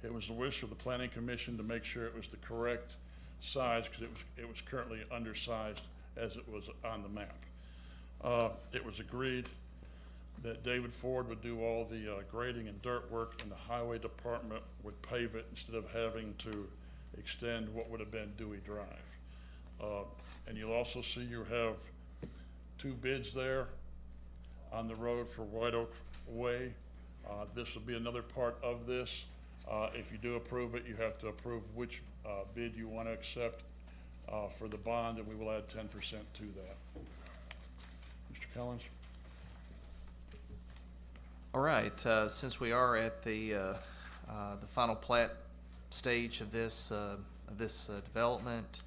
It was the wish of the Planning Commission to make sure it was the correct size because it was currently undersized as it was on the map. It was agreed that David Ford would do all the grading and dirt work and the highway department would pave it instead of having to extend what would have been Dewey Drive. And you'll also see you have 2 bids there on the road for White Oak Way. This will be another part of this. If you do approve it, you have to approve which bid you want to accept for the bond, and we will add 10% to that. Mr. Collins? All right, since we are at the final plat stage of this development,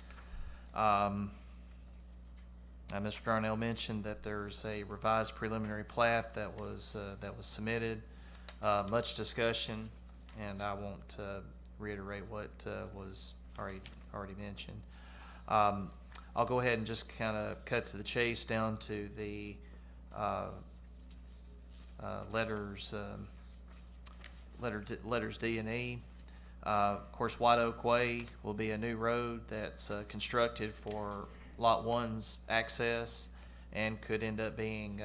Mr. Darnell mentioned that there's a revised preliminary plat that was submitted. Much discussion, and I won't reiterate what was already mentioned. I'll go ahead and just kind of cut to the chase down to the letters D and E. Of course, White Oak Way will be a new road that's constructed for Lot 1's access and could end up being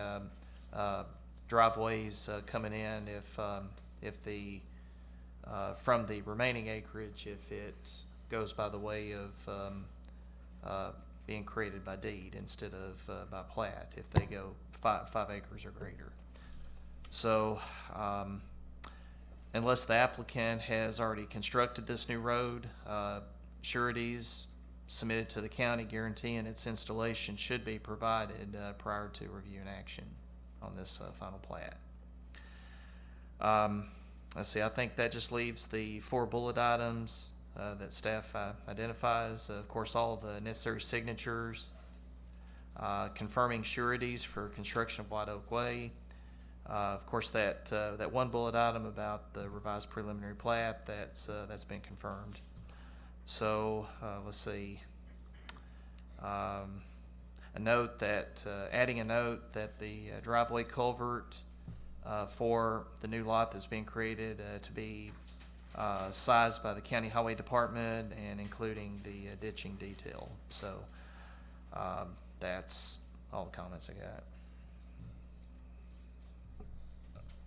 driveways coming in if the from the remaining acreage, if it goes by the way of being created by deed instead of by plat, if they go 5 acres or greater. So unless the applicant has already constructed this new road, sureties submitted to the county guaranteeing its installation should be provided prior to review and action on this final plat. Let's see, I think that just leaves the 4 bullet items that staff identifies. Of course, all the necessary signatures, confirming sureties for construction of White Oak Way. Of course, that 1 bullet item about the revised preliminary plat, that's been confirmed. So let's see. Adding a note that the driveway culvert for the new lot that's being created to be sized by the county highway department and including the ditching detail. So that's all the comments I got.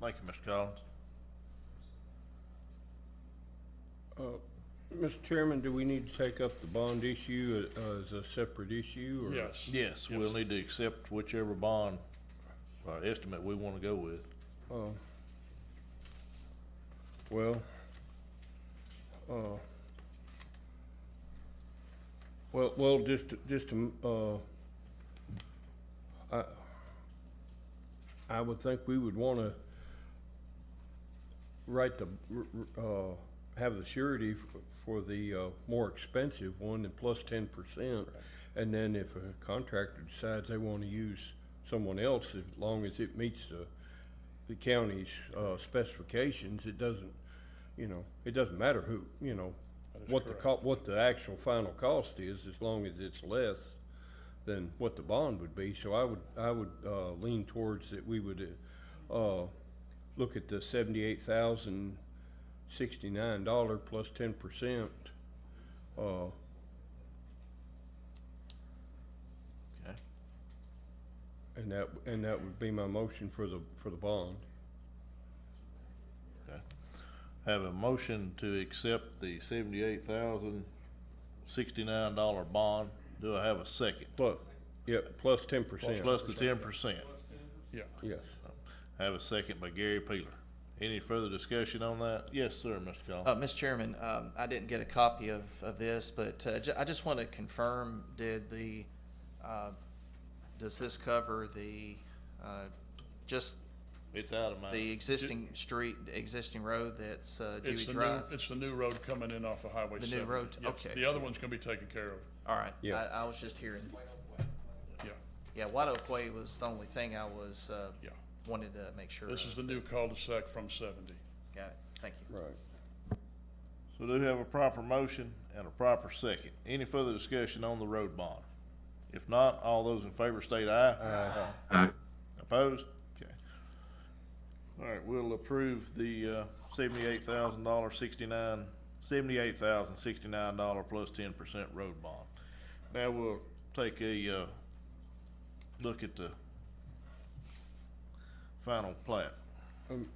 Thank you, Mr. Collins. Mr. Chairman, do we need to take up the bond issue as a separate issue? Or? Yes. Yes, we'll need to accept whichever bond estimate we want to go with. Well, I would think we would want to have the surety for the more expensive one and plus 10%, And then if a contractor decides they wanna use someone else, as long as it meets the county's, specifications, it doesn't, it doesn't matter who, That is what correct. what the actual final cost is, as long as it's less than what the bond would be. So I would lean towards that we would, look at the $78,069 plus 10%. Okay. And that would be my motion for the bond. Okay. Have a motion to accept the $78,069 bond. Do I have a second? Plus, plus 10%. Plus the 10%. Yeah. Yes. Have a second by Gary Peeler. Any further discussion on that? Yes, sir, Mr. Collins. Mr. Chairman, I didn't get a copy of this, but I just want to confirm, does this cover just It's out of my. the existing road that's Dewey It's Drive? it's the new road coming in off of Highway The 70. new road, Yes. okay. The other one's gonna be taken care of. All right, Yeah. I was just hearing, Yeah, yeah, White Oak Way was the only thing I was, yeah. wanted to make sure This of. is the new cul-de-sac from 70. Got it, thank you. Right. So do have a proper motion and a proper second. Any further discussion on the road bond? If not, all those in favor state aye. Aye. Opposed? Okay. All right, we'll approve the, $78,069 plus 10% road bond. Now we'll take a, look at the final plat.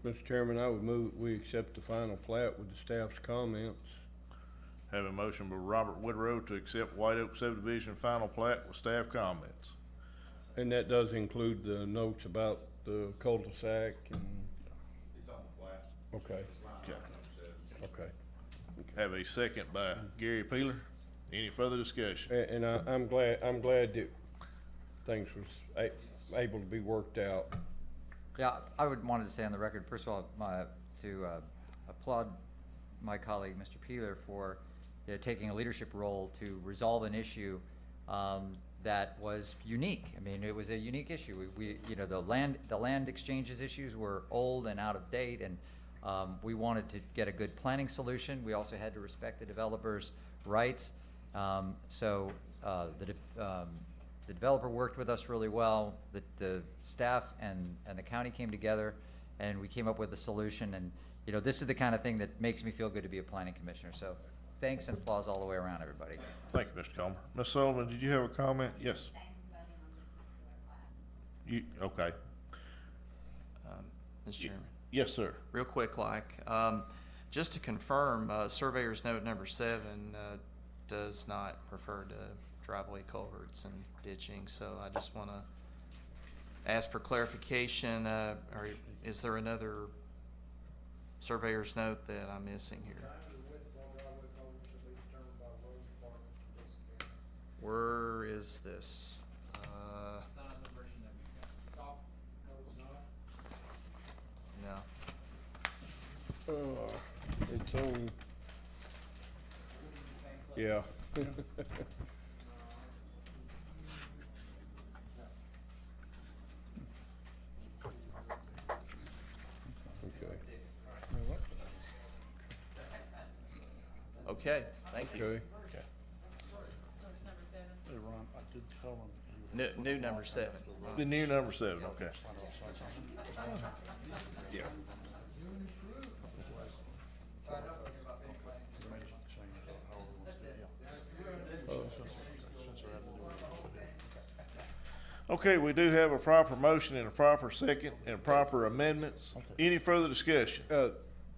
Mr. Chairman, I would move we accept the final plat with the staff's comments. Have a motion by Robert Woodrow to accept White Oak subdivision final plat with staff comments. And that does include the notes about the cul-de-sac and, It's on the plat. okay, It's line Okay. item number 7. okay. Have a second by Gary Peeler. Any further discussion? And I'm glad that things was able to be worked out. Yeah, I would wanted to say on the record, first of all, to applaud my colleague, Mr. Peeler, for taking a leadership role to resolve an issue that was unique. I mean, it was a unique issue. The land exchanges issues were old and out of date, and we wanted to get a good planning solution. We also had to respect the developer's rights. The developer worked with us really well. The staff and the county came together, and we came up with a solution. And this is the kind of thing that makes me feel good to be a planning commissioner. So, thanks and applause all the way around, everybody. Thank you, Mr. Comer. Ms. Sullivan, did you have a comment? Yes. Abstain from voting on this particular plat. Okay. Mr. Chairman. Yes, sir. Real quick, just to confirm, surveyor's note number 7 does not refer to driveway culverts and ditching, so I just want to ask for clarification, or is there another surveyor's note that I'm missing here? Where is this? It's not on the version that we got. No. It's on, yeah. Okay, Okay, thank you. okay. So it's number 7. Hey, Ron, I did tell him. New number 7. The new number 7, okay. Yeah. Okay, we do have a proper motion and a proper second and proper amendments. Any further discussion?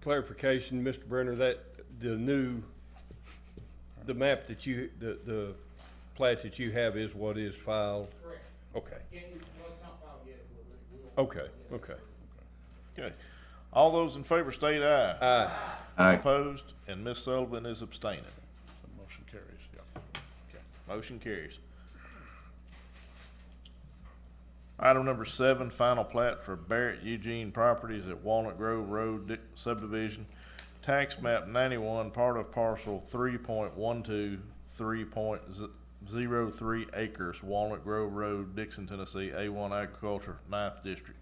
Clarification, Mr. Brenner, that the map that the plat that you have is what is filed? Correct. Okay, Well, it's not filed yet, okay, okay. Okay. All those in favor state aye. Aye. Aye. Opposed? And Ms. Sullivan is abstaining. The motion carries, yeah. Okay, motion carries. Item number 7, final plat for Barrett Eugene Properties at Walnut Grove Road Subdivision. Tax map 91, part of parcel 3.12, .03 acres, Walnut Grove Road, Dickson, Tennessee, A1 Agriculture, 9th District.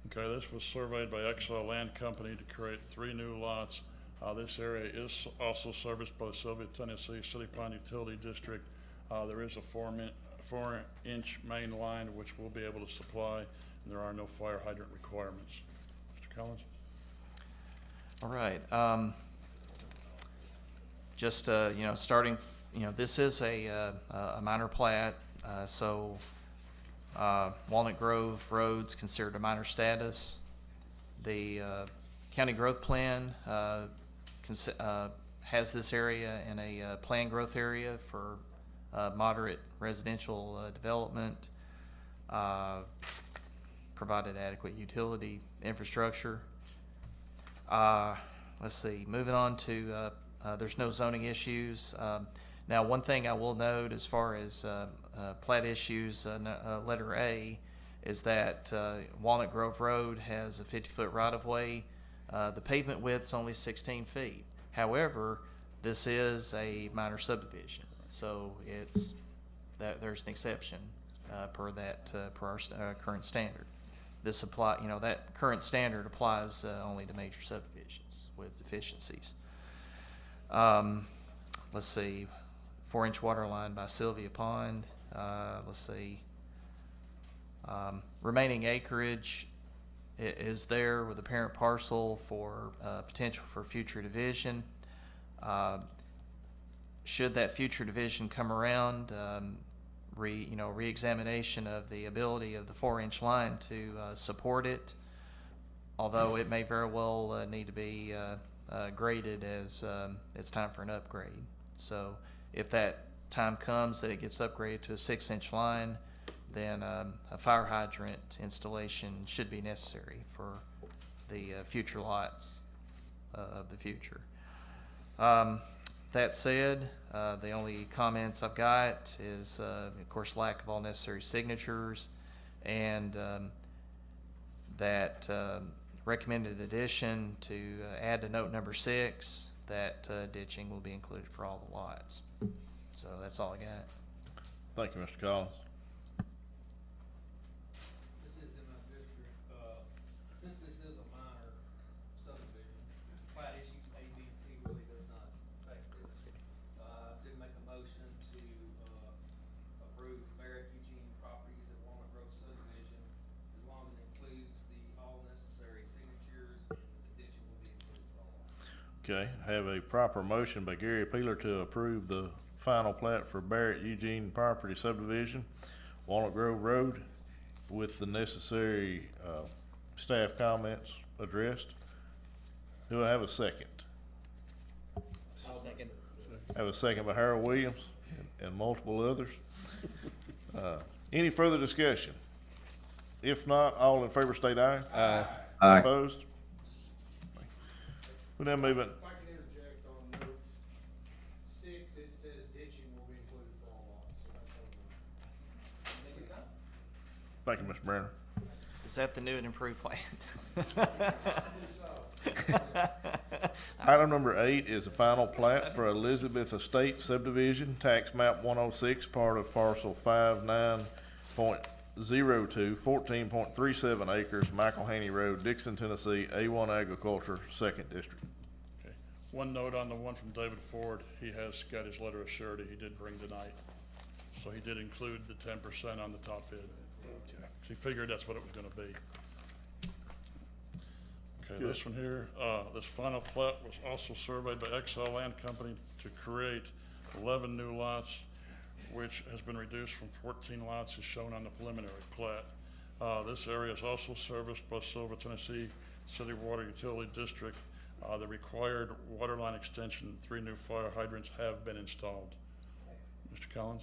Okay, this was surveyed by Exile Land Company to create 3 new lots. This area is also serviced by the Sylvia, Tennessee City Pond Utility District. There is a 4-inch main line which we'll be able to supply, and there are no fire hydrant requirements. Mr. Collins? All right. Just, starting, this is a minor plat, so Walnut Grove Road's considered a minor status. The county growth plan has this area in a planned growth area for moderate residential development, provided adequate utility infrastructure. Let's see, moving on to, there's no zoning issues. Now, one thing I will note as far as plat issues, letter A, is that Walnut Grove Road has a 50-foot right-of-way. The pavement width's only 16 feet. However, this is a minor subdivision, so there's an exception per our current standard. This that current standard applies only to major subdivisions with deficiencies. Let's see, 4-inch water line by Sylvia Pond. Let's see, remaining acreage is there with the parent parcel for potential for future division. Should that future division come around, re-examination of the ability of the 4-inch line to support it, although it may very well need to be graded as it's time for an upgrade. So if that time comes that it gets upgraded to a 6-inch line, then a fire hydrant installation should be necessary for the future lots of the future. That said, the only comments I've got is, of course, lack of all necessary signatures, and that recommended addition to add to note number 6 that ditching will be included for all the lots. So that's all I got. Thank you, Mr. Collins. This is in my district, since this is a minor subdivision, plat issues A, B, and C really does not affect this. Did make a motion to, approve Barrett Eugene properties at Walnut Grove subdivision, as long as it includes all necessary signatures, and the ditching will be included for all. Okay, have a proper motion by Gary Peeler to approve the final plat for Barrett Eugene Property Subdivision, Walnut Grove Road, with the necessary staff comments addressed. Do I have a second? Second. Have a second by Harold Williams and multiple others. Any further discussion? If not, all in favor state aye. Aye. Opposed? We now move it. If I can interject on note 6, it says ditching will be included for all lots, so that's all. Make it done. Thank you, Mr. Brenner. Is that the new and improved plan? Item number 8 is a final plat for Elizabeth Estate subdivision, tax map 106, part of parcel 59.02, 14.37 acres, Michael Haney Road, Dixon, Tennessee, A1 Agriculture, 2nd District. Okay. One note on the one from David Ford, he has got his letter of surety he did bring tonight. So he did include the 10% on the top bid. So he figured that's what it was gonna be. Okay, this one here, this final plat was also surveyed by Exile Land Company to create 11 new lots, which has been reduced from 14 lots as shown on the preliminary plat. This area is also serviced by Silver, Tennessee City Water Utility District. The required water line extension, 3 new fire hydrants have been installed. Mr. Collins?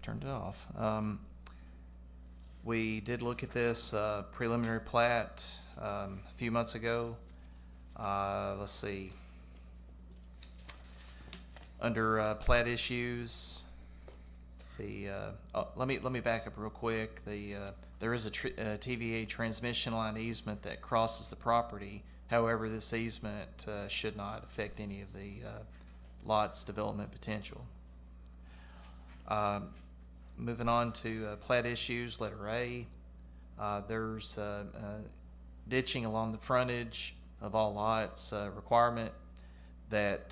Turned it off. We did look at this preliminary plat a few months ago. Let's see. Under plat issues, let me back up real quick. There is a TVA transmission line easement that crosses the property. However, this easement should not affect any of the lot's development potential. Moving on to plat issues, letter A. There's ditching along the frontage of all lots, requirement that,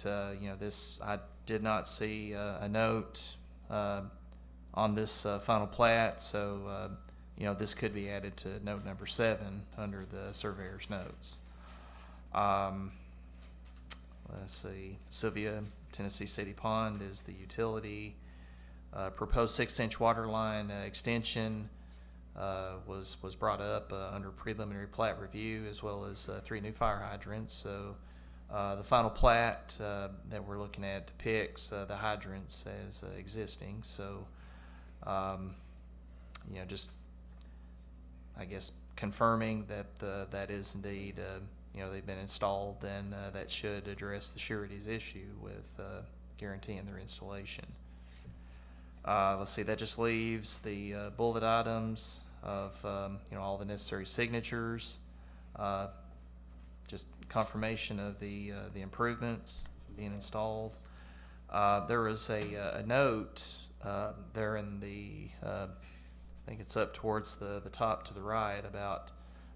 this, I did not see a note on this final plat, so, this could be added to note number 7 under the surveyor's notes. Let's see, Sylvia, Tennessee City Pond is the utility. Proposed 6-inch water line extension was brought up under preliminary plat review, as well as 3 new fire hydrants. So the final plat that we're looking at depicts the hydrants as existing. So just, I guess, confirming that that is indeed they've been installed, then that should address the surety's issue with guaranteeing their installation. Let's see, that just leaves the bullet items of all the necessary signatures, just confirmation of the improvements being installed. There was a note there in the I think it's up towards the top to the right about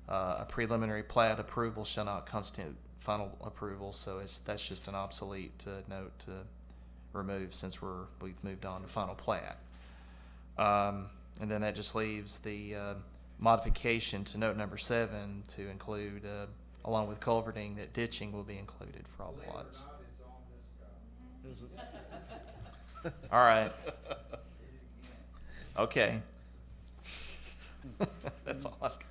a preliminary plat approval shall not constitute final approval. So that's just an obsolete note to remove since we've moved on to final plat. And then that just leaves the modification to note number 7 to include, along with culverting, that ditching will be included for all the lots. Is it? All right. Okay. That's all I've got.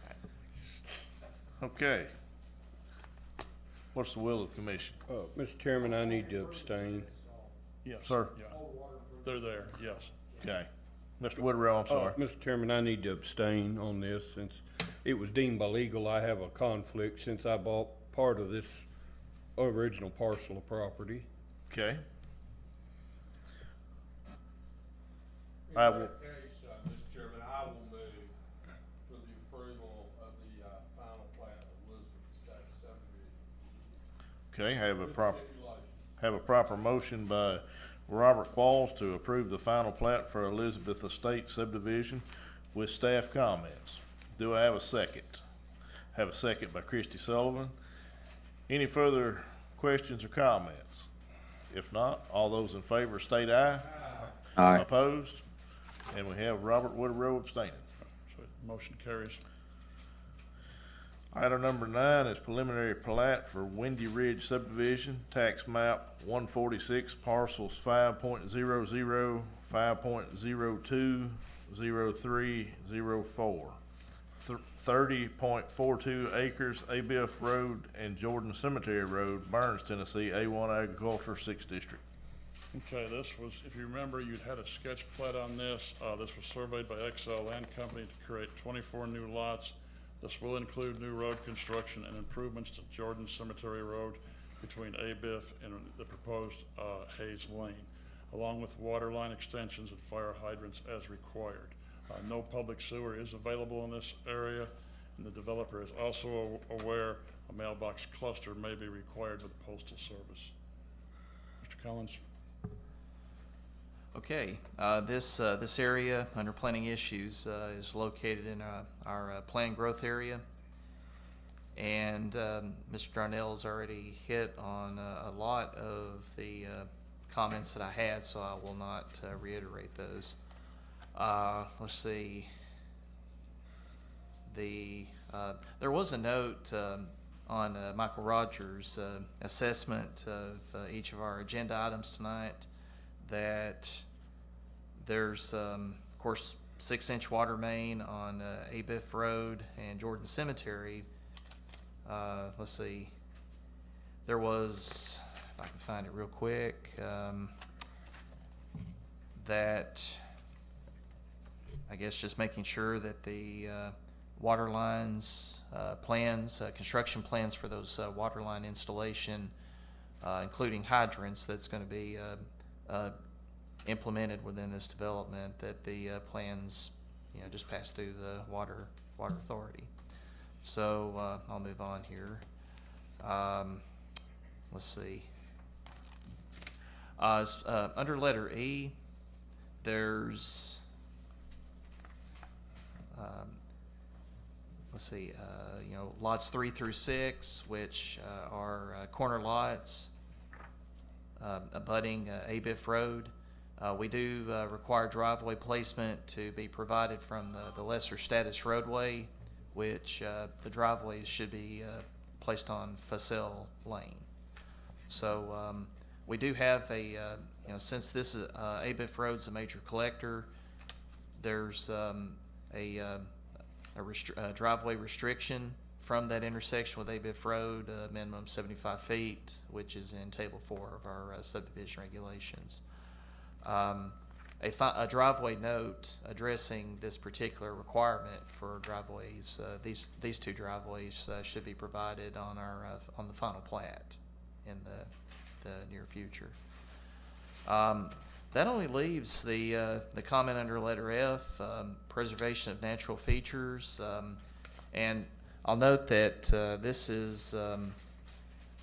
Okay. What's the will of the commission? Mr. Chairman, I need to abstain. Yes. Sir. Yeah. They're there, yes. Okay. Mr. Woodrow, I'm sorry. Mr. Chairman, I need to abstain on this since it was deemed by legal. I have a conflict since I bought part of this original parcel of property. Okay. In I that will- case, Mr. Chairman, I will move for the approval of the final plat of Elizabeth Estates subdivision. Okay, With stipulations. have a proper motion by Robert Qualls to approve the final plat for Elizabeth Estate subdivision with staff comments. Do I have a second? Have a second by Christy Sullivan. Any further questions or comments? If not, all those in favor state aye. Aye. Opposed? And we have Robert Woodrow abstaining. So motion carries. Item number 9 is preliminary plat for Windy Ridge subdivision, tax map 146, parcels 5.00, 5.02, 03, 04. 30.42 acres, ABF Road and Jordan Cemetery Road, Burns, Tennessee, A1 Agriculture 6 District. Okay, this was, if you remember, you'd had a sketch plat on this. This was surveyed by XL Land Company to create 24 new lots. This will include new road construction and improvements to Jordan Cemetery Road between ABIF and the proposed Hayes Lane, along with water line extensions and fire hydrants as required. No public sewer is available in this area, and the developer is also aware a mailbox cluster may be required with the Postal Service. Mr. Collins? Okay, this area under planning issues is located in our planned growth area, and Mr. Darnell's already hit on a lot of the comments that I had, so I will not reiterate those. Let's see. There was a note on Michael Rogers' assessment of each of our agenda items tonight, that there's, of course, 6-inch water main on ABIF Road and Jordan Cemetery. Let's see. There was, if I can find it real quick, that I guess just making sure that the water lines plans, construction plans for those water line installation, including hydrants, that's going to be implemented within this development, that the plans, just pass through the water authority. So I'll move on here. Let's see. Under letter E, there's, let's see, lots 3 through 6, which are corner lots abutting ABIF Road. We do require driveway placement to be provided from the lesser status roadway, which the driveways should be placed on Facel Lane. So we do have a, since this is ABIF Road's a major collector, there's a driveway restriction from that intersection with ABIF Road, minimum 75 feet, which is in Table 4 of our subdivision regulations. A driveway note addressing this particular requirement for driveways, these two driveways should be provided on our on the final plat in the near future. That only leaves the comment under letter F, preservation of natural features, and I'll note that this is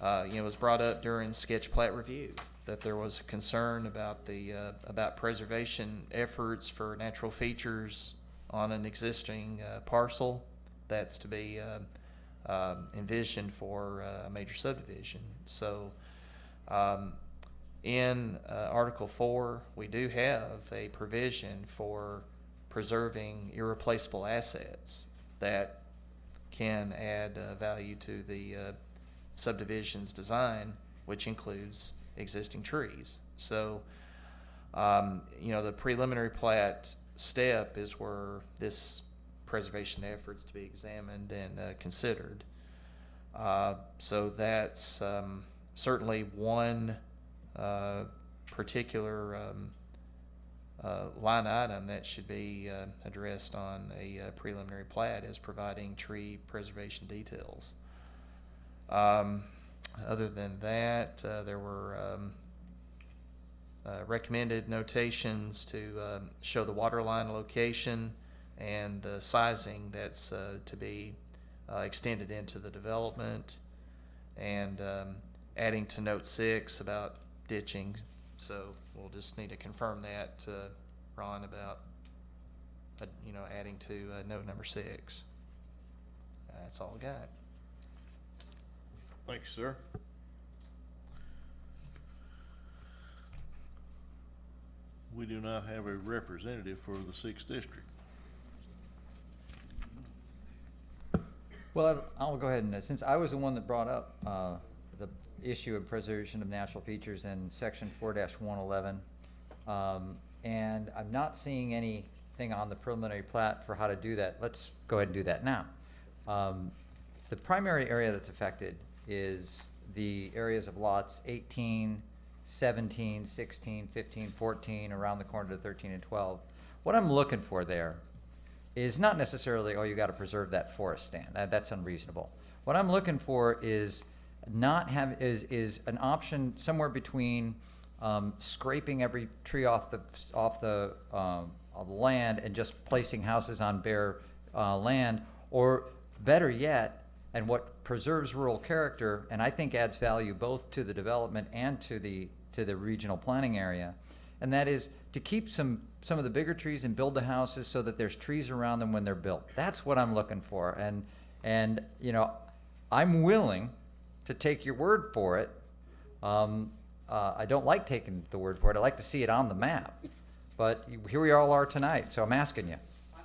was brought up during sketch plat review, that there was a concern about the about preservation efforts for natural features on an existing parcel that's to be envisioned for a major subdivision. So in Article 4, we do have a provision for preserving irreplaceable assets that can add value to the subdivision's design, which includes existing trees. So, the preliminary plat step is where this preservation efforts to be examined and considered. So that's certainly one particular line item that should be addressed on a preliminary plat, is providing tree preservation details. Other than that, there were recommended notations to show the water line location and the sizing that's to be extended into the development, and adding to note 6 about ditching. So we'll just need to confirm that, Ron, about adding to note number 6. That's all I got. Thanks, sir. We do not have a representative for the 6th district. Well, I'll go ahead and, since I was the one that brought up the issue of preservation of natural features in section 4-111, and I'm not seeing anything on the preliminary plat for how to do that, let's go ahead and do that now. The primary area that's affected is the areas of lots 18, 17, 16, 15, 14, around the corner to 13 and 12. What I'm looking for there is not necessarily, oh, you got to preserve that forest stand. That's unreasonable. What I'm looking for is is an option somewhere between scraping every tree off the land and just placing houses on bare land, or better yet, and what preserves rural character, and I think adds value both to the development and to the regional planning area, and that is to keep some of the bigger trees and build the houses so that there's trees around them when they're built. That's what I'm looking for, and I'm willing to take your word for it. I don't like taking the word for it. I like to see it on the map, but here we all are tonight, so I'm asking you. I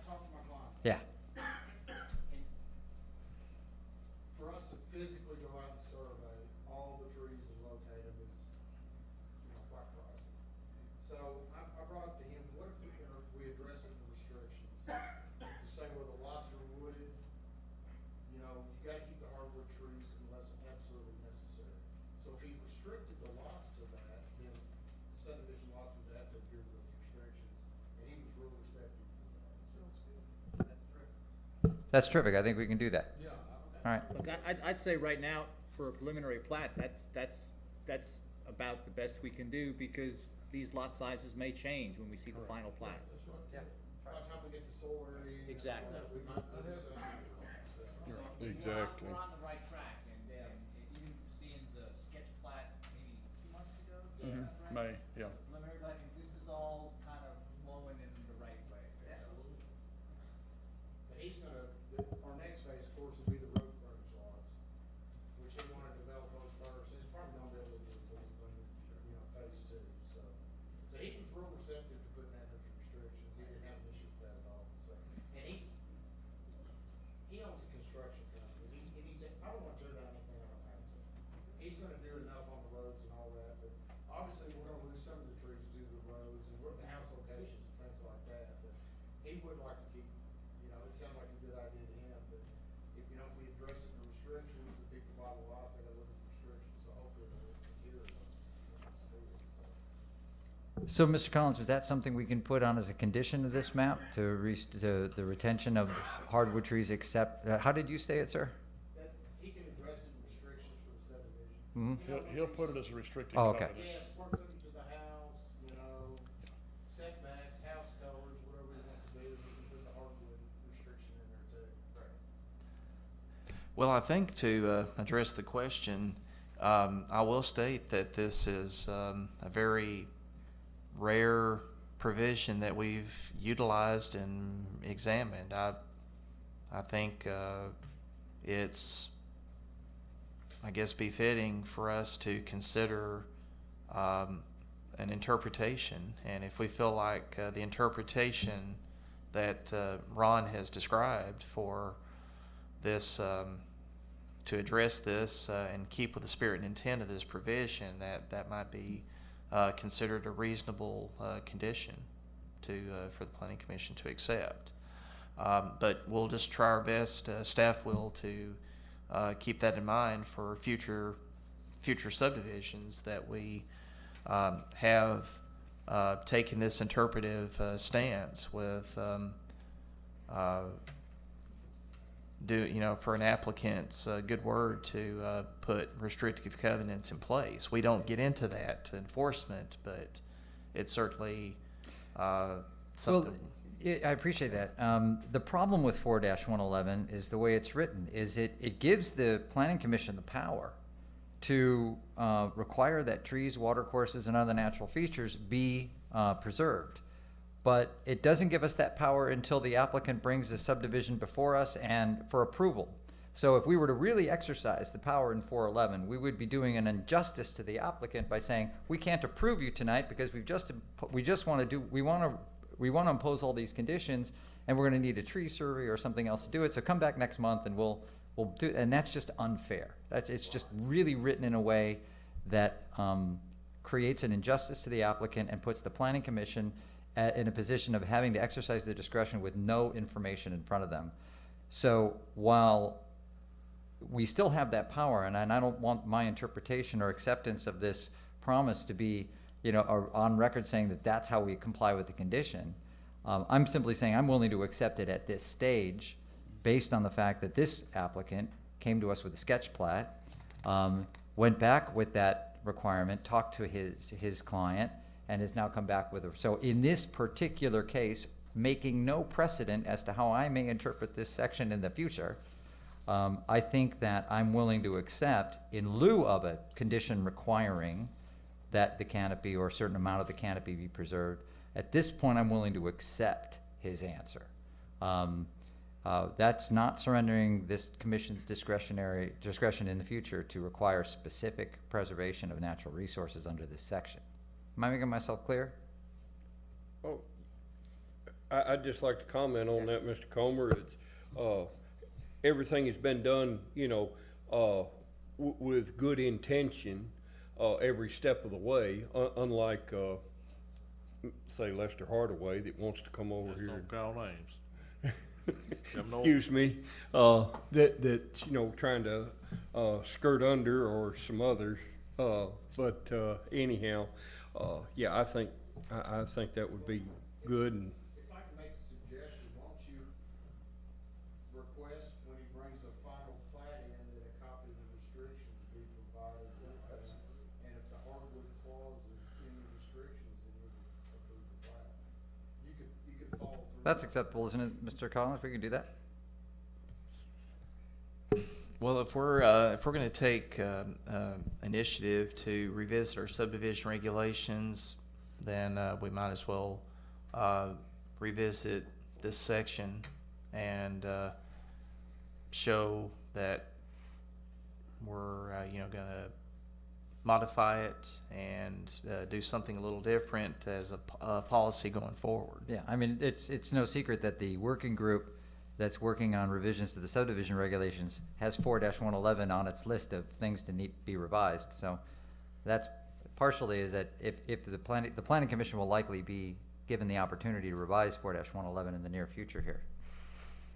talked to my client. Yeah. For us to physically go out and survey all the trees and locate them is, quite pricey. So I brought up to him, what if we address it in restrictions? To say where the lots are wooded, you gotta keep the hardwood trees unless absolutely necessary. So if he restricted the lots to that, then subdivision lots would have to adhere to those restrictions, and he was really receptive to that. So it's good. That's terrific. That's terrific. I think we can do that. Yeah. All right. Look, I'd say right now, for a preliminary plat, that's about the best we can do, because these lot sizes may change when we see the final plat. That's right. Yeah. By the time we get to solar area. Exactly. We might. Exactly. We're on the right track, and May, yeah. Preliminary lighting, this is all kind of flowing in the right way. And he's gonna, our next phase, of course, will be the road frontage lots, which he wanted to develop those first. It's probably gonna be able to do it, phase two, so. So he was real receptive to putting that in his restrictions. He didn't have an issue with that at all, so. And he owns a construction company. And he said, I don't want to tear down anything I don't have to. He's gonna do enough on the roads and all that, but obviously, we're gonna lose some of the trees due to the roads and the house locations and things like that, but he would like to keep, it sounds like a good idea to him, but if we address it in the restrictions, the people buy the lots, they gotta look at the restrictions, so hopefully they'll adhere to them. So, Mr. Collins, was that something we can put on as a condition of this map to the retention of hardwood trees except, how did you say it, sir? That, he can address it in restrictions for the subdivision. Mm-hmm. He'll put it as a restricted Oh, covenant. okay. Yeah, square footage of the house, setbacks, house colors, whatever he wants to do, he can put the hardwood restriction in there too. Right. Well, I think to address the question, I will state that this is a very rare provision that we've utilized and examined. I think it's, I guess, befitting for us to consider an interpretation. And if we feel like the interpretation that Ron has described for this, to address this and keep with the spirit and intent of this provision, that might be considered a reasonable condition for the Planning Commission to accept. But we'll just try our best, staff will, to keep that in mind for future subdivisions, that we have taken this interpretive stance with for an applicant's good word to put restrictive covenants in place. We don't get into that enforcement, but it's certainly something. Well, I appreciate that. The problem with 4-111 is the way it's written, is it gives the Planning Commission the power to require that trees, watercourses, and other natural features be preserved. But it doesn't give us that power until the applicant brings the subdivision before us and for approval. So if we were to really exercise the power in 411, we would be doing an injustice to the applicant by saying, we can't approve you tonight because we want to impose all these conditions, and we're going to need a tree survey or something else to do it. So come back next month and we'll do. And that's just unfair. It's just really written in a way that creates an injustice to the applicant and puts the Planning Commission in a position of having to exercise their discretion with no information in front of them. So while we still have that power, and I don't want my interpretation or acceptance of this promise to be, on record saying that that's how we comply with the condition. I'm simply saying I'm willing to accept it at this stage based on the fact that this applicant came to us with a sketch plat, went back with that requirement, talked to his client, and has now come back with so in this particular case, making no precedent as to how I may interpret this section in the future, I think that I'm willing to accept, in lieu of a condition requiring that the canopy or a certain amount of the canopy be preserved, at this point I'm willing to accept his answer. That's not surrendering this commission's discretion in the future to require specific preservation of natural resources under this section. Am I making myself clear? Oh, I'd just like to comment on that, Mr. Comer. It's, everything has been done, with good intention, every step of the way, unlike, say, Lester Hardaway that wants to come over here. Don't call names. Excuse me, trying to skirt under, or some others. But anyhow, yeah, I think that would be good. And If I can make a suggestion, why don't you request when he brings a final plat in that a copy of the restrictions be provided with that? And if the hardwood clause is in the restrictions, then you would approve the plat. You could follow through. That's acceptable, isn't it, Mr. Collins? We can do that? Well, if we're going to take initiative to revisit our subdivision regulations, then we might as well revisit this section and show that we're going to modify it and do something a little different as a policy going forward. Yeah, I mean, it's no secret that the working group that's working on revisions to the subdivision regulations has 4-111 on its list of things to be revised. So that's partially is that if the planning commission will likely be given the opportunity to revise 4-111 in the near future here.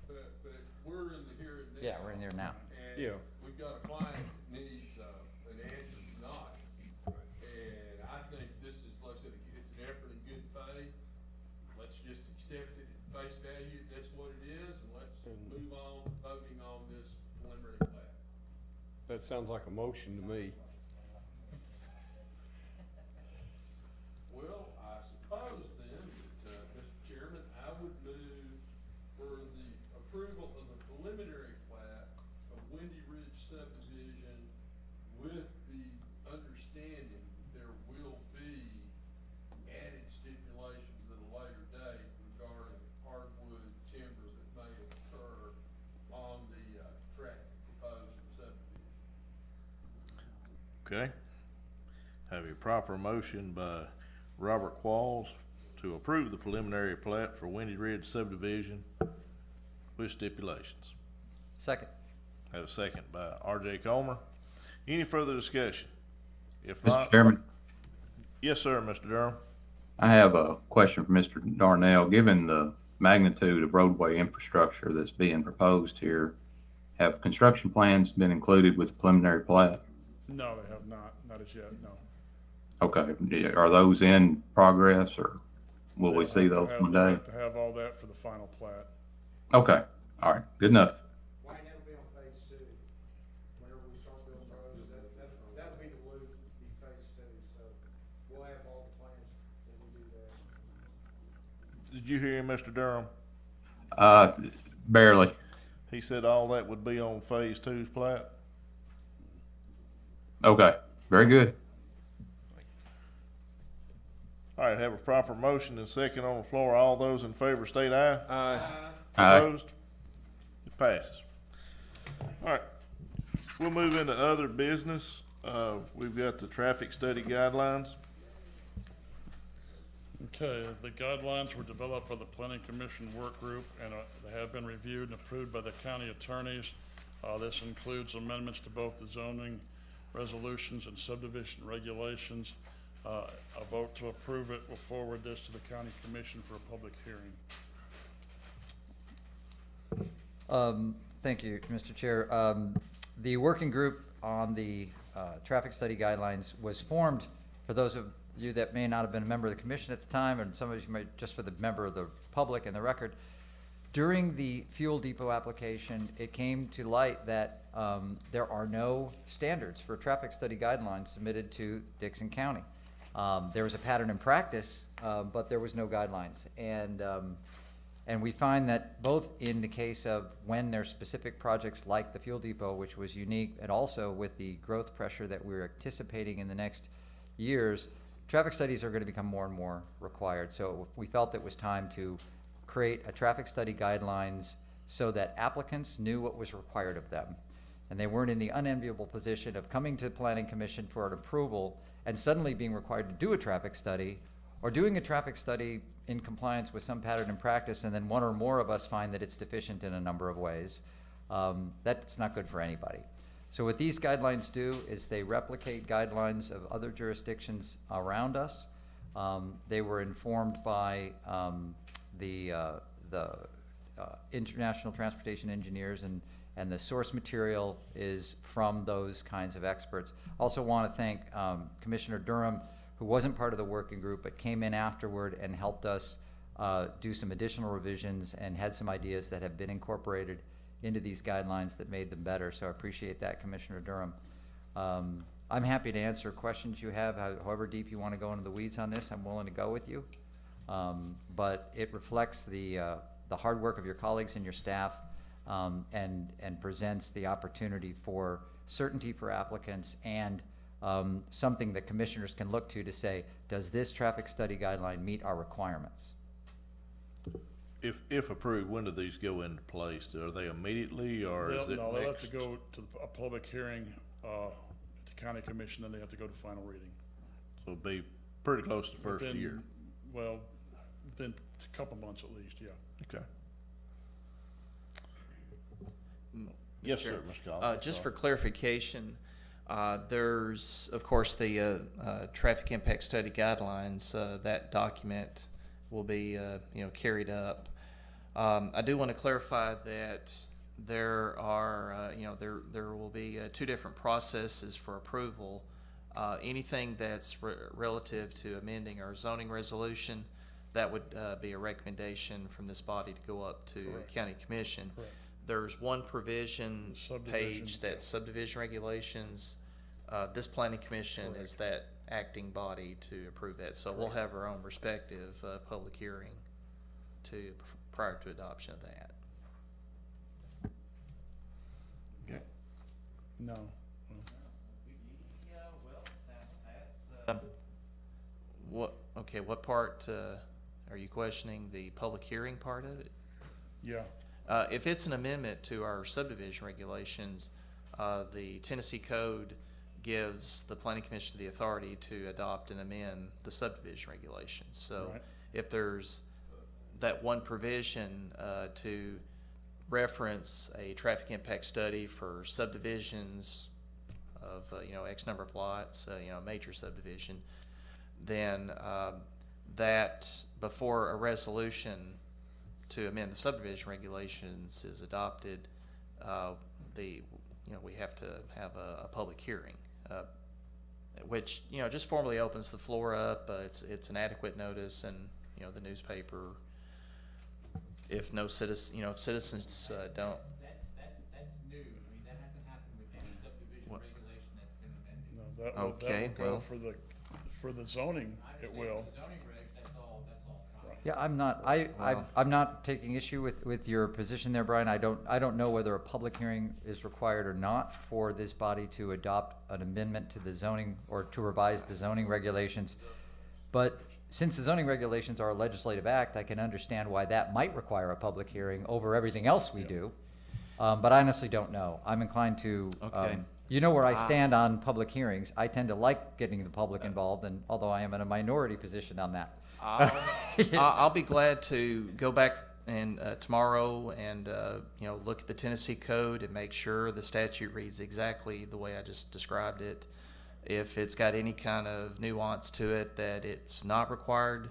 But we're in the here and now. Yeah, we're in there now. And Yeah. we've got a client that needs an answer tonight. And I think this is, like I said, it's an effort in good faith. Let's just accept it at face value. That's what it is, and let's move on to voting on this preliminary plat. That sounds like a motion to me. Well, I suppose then that, Mr. Chairman, I would move for the approval of the preliminary plat of Windy Ridge subdivision with the understanding that there will be added stipulations at a later date regarding hardwood timber that may occur on the tract proposed for subdivision. Okay. Have a proper motion by Robert Qualls to approve the preliminary plat for Windy Ridge subdivision with stipulations. Second. Have a second by R.J. Comer. Any further discussion? If Mr. not, Chairman, yes, sir, Mr. Durham. I have a question for Mr. Darnell. Given the magnitude of roadway infrastructure that's being proposed here, have construction plans been included with the preliminary plat? No, they have not as yet, no. Okay, are those in progress, or will we see those one They day? have to have all that for the final plat. Okay, all right, good enough. Wayne, that'll be on phase 2. Whenever we start building roads, that'll be the loop, be phase 2, so we'll have all the plans when we do that. Did you hear him, Mr. Durham? Barely. He said all that would be on phase 2's plat. Okay, very good. All right, have a proper motion and second on the floor. All those in favor state aye. Aye. Aye. Opposed? It passes. All right, we'll move into other business. We've got the traffic study guidelines. Okay, the guidelines were developed by the Planning Commission Work Group, and they have been reviewed and approved by the county attorneys. This includes amendments to both the zoning resolutions and subdivision regulations. A vote to approve it will forward this to the county commission for a public hearing. Thank you, Mr. Chair. The working group on the traffic study guidelines was formed, for those of you that may not have been a member of the commission at the time, and some of you might, just for the member of the public and the record. During the fuel depot application, it came to light that there are no standards for traffic study guidelines submitted to Dickson County. There was a pattern in practice, but there was no guidelines. And we find that both in the case of when there's specific projects like the fuel depot, which was unique, and also with the growth pressure that we're anticipating in the next years, traffic studies are going to become more and more required. So we felt it was time to create a traffic study guidelines so that applicants knew what was required of them. And they weren't in the unenviable position of coming to the Planning Commission for an approval and suddenly being required to do a traffic study, or doing a traffic study in compliance with some pattern in practice, and then one or more of us find that it's deficient in a number of ways. That's not good for anybody. So what these guidelines do is they replicate guidelines of other jurisdictions around us. They were informed by the international transportation engineers, and the source material is from those kinds of experts. Also want to thank Commissioner Durham, who wasn't part of the working group but came in afterward and helped us do some additional revisions and had some ideas that have been incorporated into these guidelines that made them better. So I appreciate that, Commissioner Durham. I'm happy to answer questions you have, however deep you want to go into the weeds on this. I'm willing to go with you. But it reflects the hard work of your colleagues and your staff and presents the opportunity for certainty for applicants and something that commissioners can look to say, does this traffic study guideline meet our requirements? If approved, when do these go into place? Are they immediately or is it No, they'll have to next? go to a public hearing, at the county commission, then they have to go to final reading. So it'll be pretty close to the first Within- year. Well, within a couple months at least, yeah. Okay. Yes, sir, Mr. Collins. Just for clarification, there's, of course, the traffic impact study guidelines. That document will be, carried up. I do want to clarify that there are, there will be two different processes for approval. Anything that's relative to amending our zoning resolution, that would be a recommendation from this body to go up to Correct. county commission. Correct. There's one provision Subdivision. page that's subdivision regulations. This planning commission is that acting body to approve that. So we'll have our own respective public hearing prior to adoption of that. Okay. No. Yeah, well, that's. What part, are you questioning the public hearing part of it? Yeah, If it's an amendment to our subdivision regulations, the Tennessee Code gives the planning commission the authority to adopt and amend the subdivision regulations. So Right. if there's that one provision to reference a traffic impact study for subdivisions of, X number of lots, major subdivision, then that before a resolution to amend the subdivision regulations is adopted, we have to have a public hearing, which, just formally opens the floor up. It's an adequate notice and, the newspaper. If no citizen, if citizens don't. That's new. I mean, that hasn't happened with any subdivision What? regulation that's been amended. no, that will Okay, go well. for the zoning, I it understand will. with the zoning regs, that's all. Right. Yeah, Well- I'm not taking issue with your position there, Brian. I don't know whether a public hearing is required or not for this body to adopt an amendment to the zoning or to revise the zoning regulations. But since the zoning regulations are a legislative act, I can understand why that might require a public hearing over everything else we do. But I honestly don't know. I'm inclined to, Okay. you know where I stand on public hearings. I tend to like getting the public involved, and although I am in a minority position on that. I'll be glad to go back and tomorrow and look at the Tennessee Code and make sure the statute reads exactly the way I just described it. If it's got any kind of nuance to it that it's not required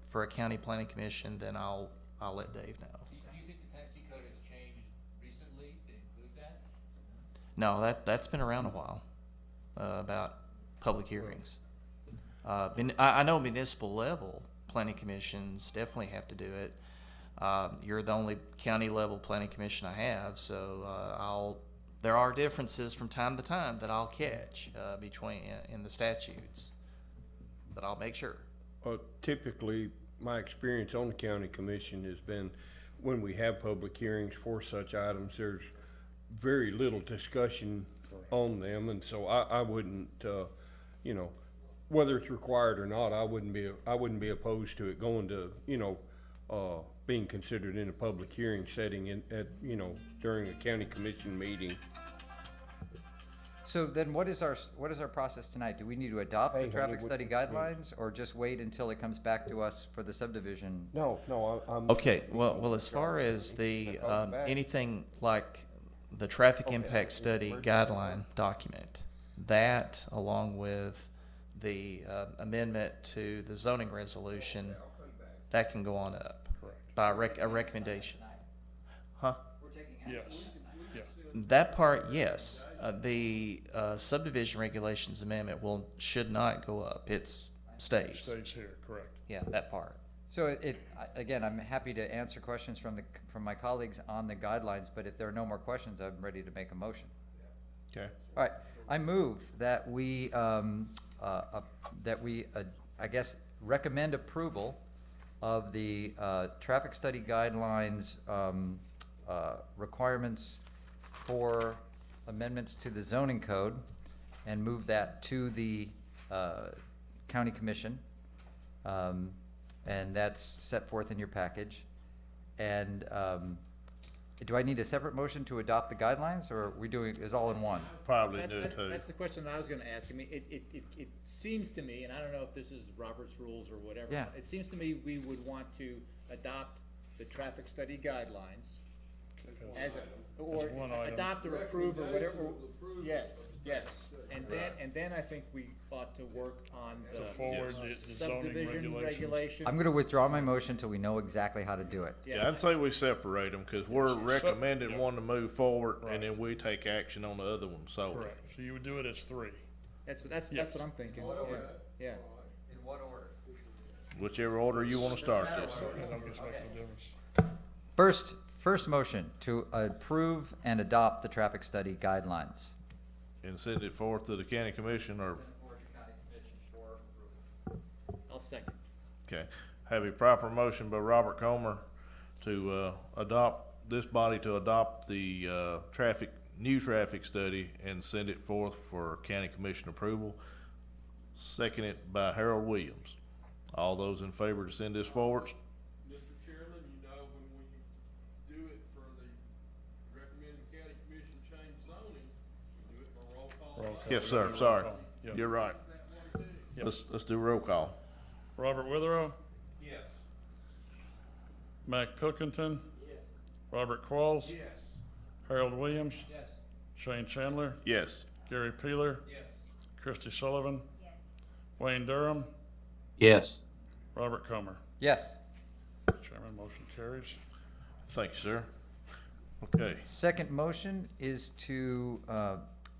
for a county planning commission, then I'll let Dave know. Do you think the Tennessee Code has changed recently to include that? No, that's been around a while, about public hearings. I know municipal level planning commissions definitely have to do it. You're the only county level planning commission I have, so there are differences from time to time that I'll catch in the statutes, but I'll make sure. Typically, my experience on the county commission has been when we have public hearings for such items, there's very little discussion on them, and so I wouldn't, whether it's required or not, I wouldn't be opposed to it going to, being considered in a public hearing setting during a county commission meeting. So then what is our process tonight? Do we need to adopt the Hey, honey, traffic what study you think? guidelines or just wait until it comes back to us for the subdivision? No, I'm. Okay, well, as far as the, anything like the traffic impact study guideline document, that along with the amendment to the zoning resolution, that can go on up by a recommendation. Huh? Yes, yeah. That part, yes. The subdivision regulations amendment should not go up. It stays. Stays here, correct. Yeah, that part. So again, I'm happy to answer questions from my colleagues on the guidelines, but if there are no more questions, I'm ready to make a motion. Okay. All right, I move that we, I guess, recommend approval of the traffic study guidelines requirements for amendments to the zoning code and move that to the county commission. And that's set forth in your package. And do I need a separate motion to adopt the guidelines, or are we doing, is all in one? Probably do too. That's the question I was gonna ask. I mean, it seems to me, and I don't know if this is Robert's rules or whatever. Yeah. It seems to me we would want to adopt the traffic study guidelines as a, or As one item. adopt or approve or whatever. Recommendation of approval Yes, of the yes. And then I think we ought to work on To the forward the zoning subdivision regulations. regulations. I'm gonna withdraw my motion till we know exactly how to do it. Yeah, I'd say we separate them, cause we're recommending yeah. one to move forward, Right. and then we take action on the other one solely. Correct, so you would do it as three. That's Yes. what I'm thinking, Whatever. yeah. In what order? Whichever order you wanna start this. It don't make no difference. First motion to approve and adopt the traffic study guidelines. And send it forth to the county commission, or, I'll second. okay. Have a proper motion by Robert Comer to, adopt, this body to adopt the, new traffic study and send it forth for county commission approval. Seconded by Harold Williams. All those in favor to send this forward? Mr. Chairman, you know, when we do it for the recommended county commission change zoning, we do it for roll call. Roll call. Yes, sir, sorry. Yeah. You're right. Is that one too? Yes. Let's do roll call. Robert Witherow, Yes. Mac Pilkington. Robert Qualls. Yes. Harold Williams, Yes. Shane Chandler, Yes. Gary Peeler, Yes. Christy Sullivan, Yes. Wayne Durham, Yes. Robert Comer. Yes. Chairman, motion carries. Thank you, sir. Okay, Second motion is to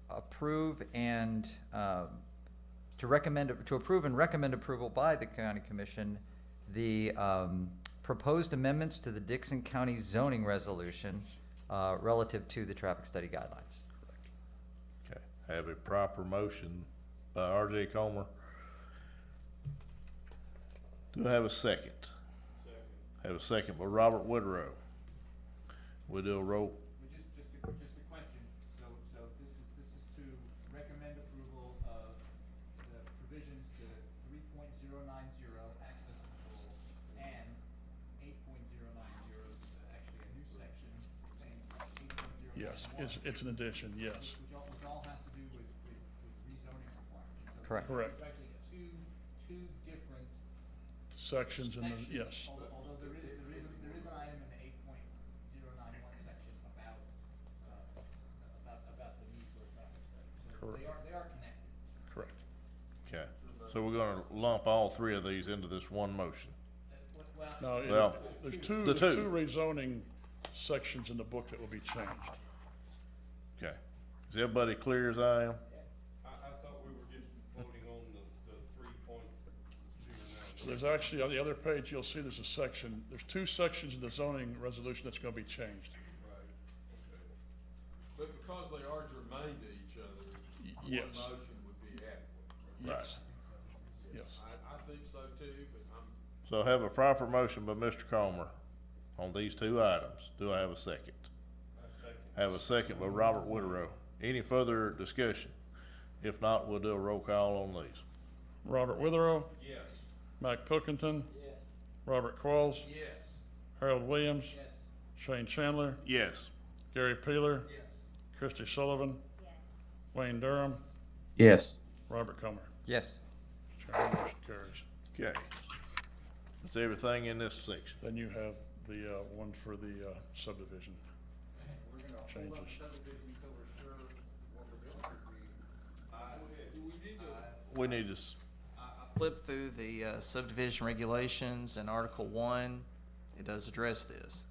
approve and to approve and recommend approval by the county commission the proposed amendments to the Dickson County zoning resolution relative to the traffic study guidelines. okay. Have a proper motion by R.J. Comer. Do I have a second? Have a second by Robert Woodrow. We'll do a roll. Just a question, so this is to recommend approval of the provisions to 3.090 access control and 8.090 is actually a new section saying 8.091. Yes, it's an addition, yes. Which all has to do with rezoning requirements. So Correct. Correct. There's actually two different Sections in the, sections, yes, although there is an item in the 8.091 section about the need for a traffic study. So Correct. they are connected. correct. Okay, so we're gonna lump all three of these into this one motion. No, Well, there's the two two. rezoning sections in the book that will be changed. Okay, is everybody clear as I am? I thought we were just voting on the 3.09. There's actually, on the other page, you'll see there's a section, there's two sections in the zoning resolution that's gonna be changed. Right, okay. But because they are germane to each other, one Yes. motion would be adequate. Yes. Yes. I think so too, but I'm, So have a proper motion by Mr. Comer on these two items. Do I have a second? Have a second by Robert Woodrow. Any further discussion? If not, we'll do a roll call on these. Robert Witherow, yes. Mac Pilkington. Robert Qualls, Yes. Harold Williams, Yes. Shane Chandler, Yes. Gary Peeler, Yes. Christy Sullivan, Yes. Wayne Durham, Yes. Robert Comer. Yes. Chairman, motion carries. Okay. That's everything in this section. Then you have the, one for the, subdivision We're gonna hold changes. up subdivision until we're sure what we're doing, Do we need to? We need to, Flip through the subdivision regulations and Article 1, it does address this.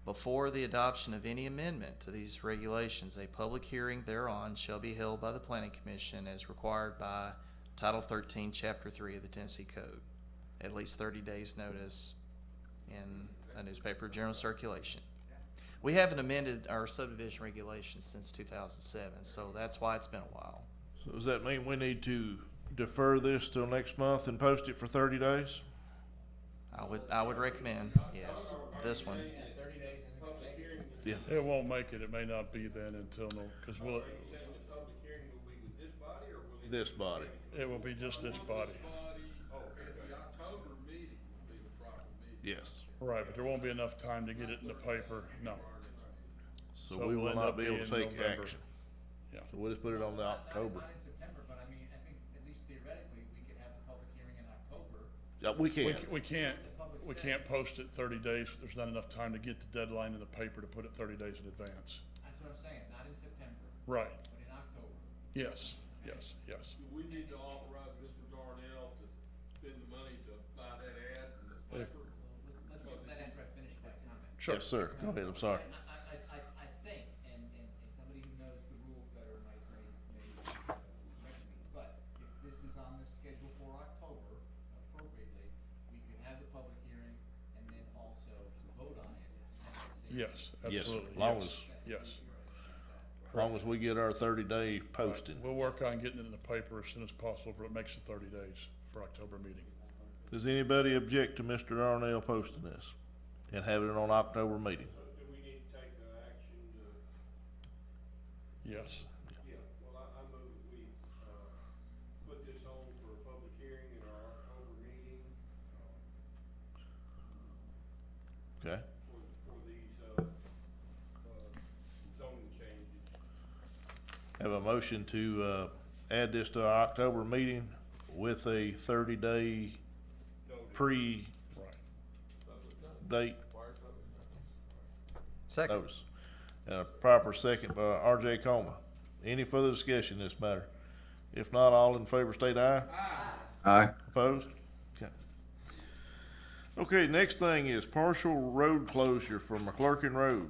Before the adoption of any amendment to these regulations, a public hearing thereon shall be held by the Planning Commission as required by Title 13, Chapter 3 of the Tennessee Code. At least 30 days notice in a newspaper general circulation. We haven't amended our subdivision regulations since 2007, so that's why it's been a while. so does that mean we need to defer this till next month and post it for 30 days? I would recommend, yes, this one. 30 days Yeah, It won't make it, it may not be then until no, cause we'll, Are you saying the public hearing will be with this body, or will it? this body. it will be just this body. And the October meeting will be the proper meeting. Yes. Right, but there won't be enough time to get it in the paper, no. So So we we'll will end not up be able to being take November. action. Yeah. So we'll just put it on the October. Not in September, but I mean, I think at least theoretically, we could have the public hearing in October. Yeah, we can. We can't post it 30 days, there's not enough time to get the deadline in the paper to put it 30 days in advance. That's what I'm saying, not in September, Right, but in October. yes, yes, yes. Do we need to authorize Mr. Darnell to spend the money to buy that ad in the paper? Let's let Amtrak finish that comment. Sure. Yes, sir. Go ahead, I'm sorry. I think, and somebody who knows the rules better may correct me, but if this is on the schedule for October, appropriately, we could have the public hearing and then also vote on it at the same. Yes, Yes, absolutely, long yes, yes. As long as we get our 30-day posting. We'll work on getting it in the paper as soon as possible, but it makes it 30 days for October meeting. Does anybody object to Mr. Darnell posting this and having it on October meeting? Do we need to take action to? Yes, Yeah, well, I move that we, put this on for a public hearing in our October meeting, Okay, for these, zoning changes. have a motion to, add this to our October meeting with a 30-day pre-date right. Second. notice. And a proper second by R.J. Coma. Any further discussion in this matter? If not, all in favor state aye. Aye. Opposed? Okay. Okay, next thing is partial road closure for McClurkin Road.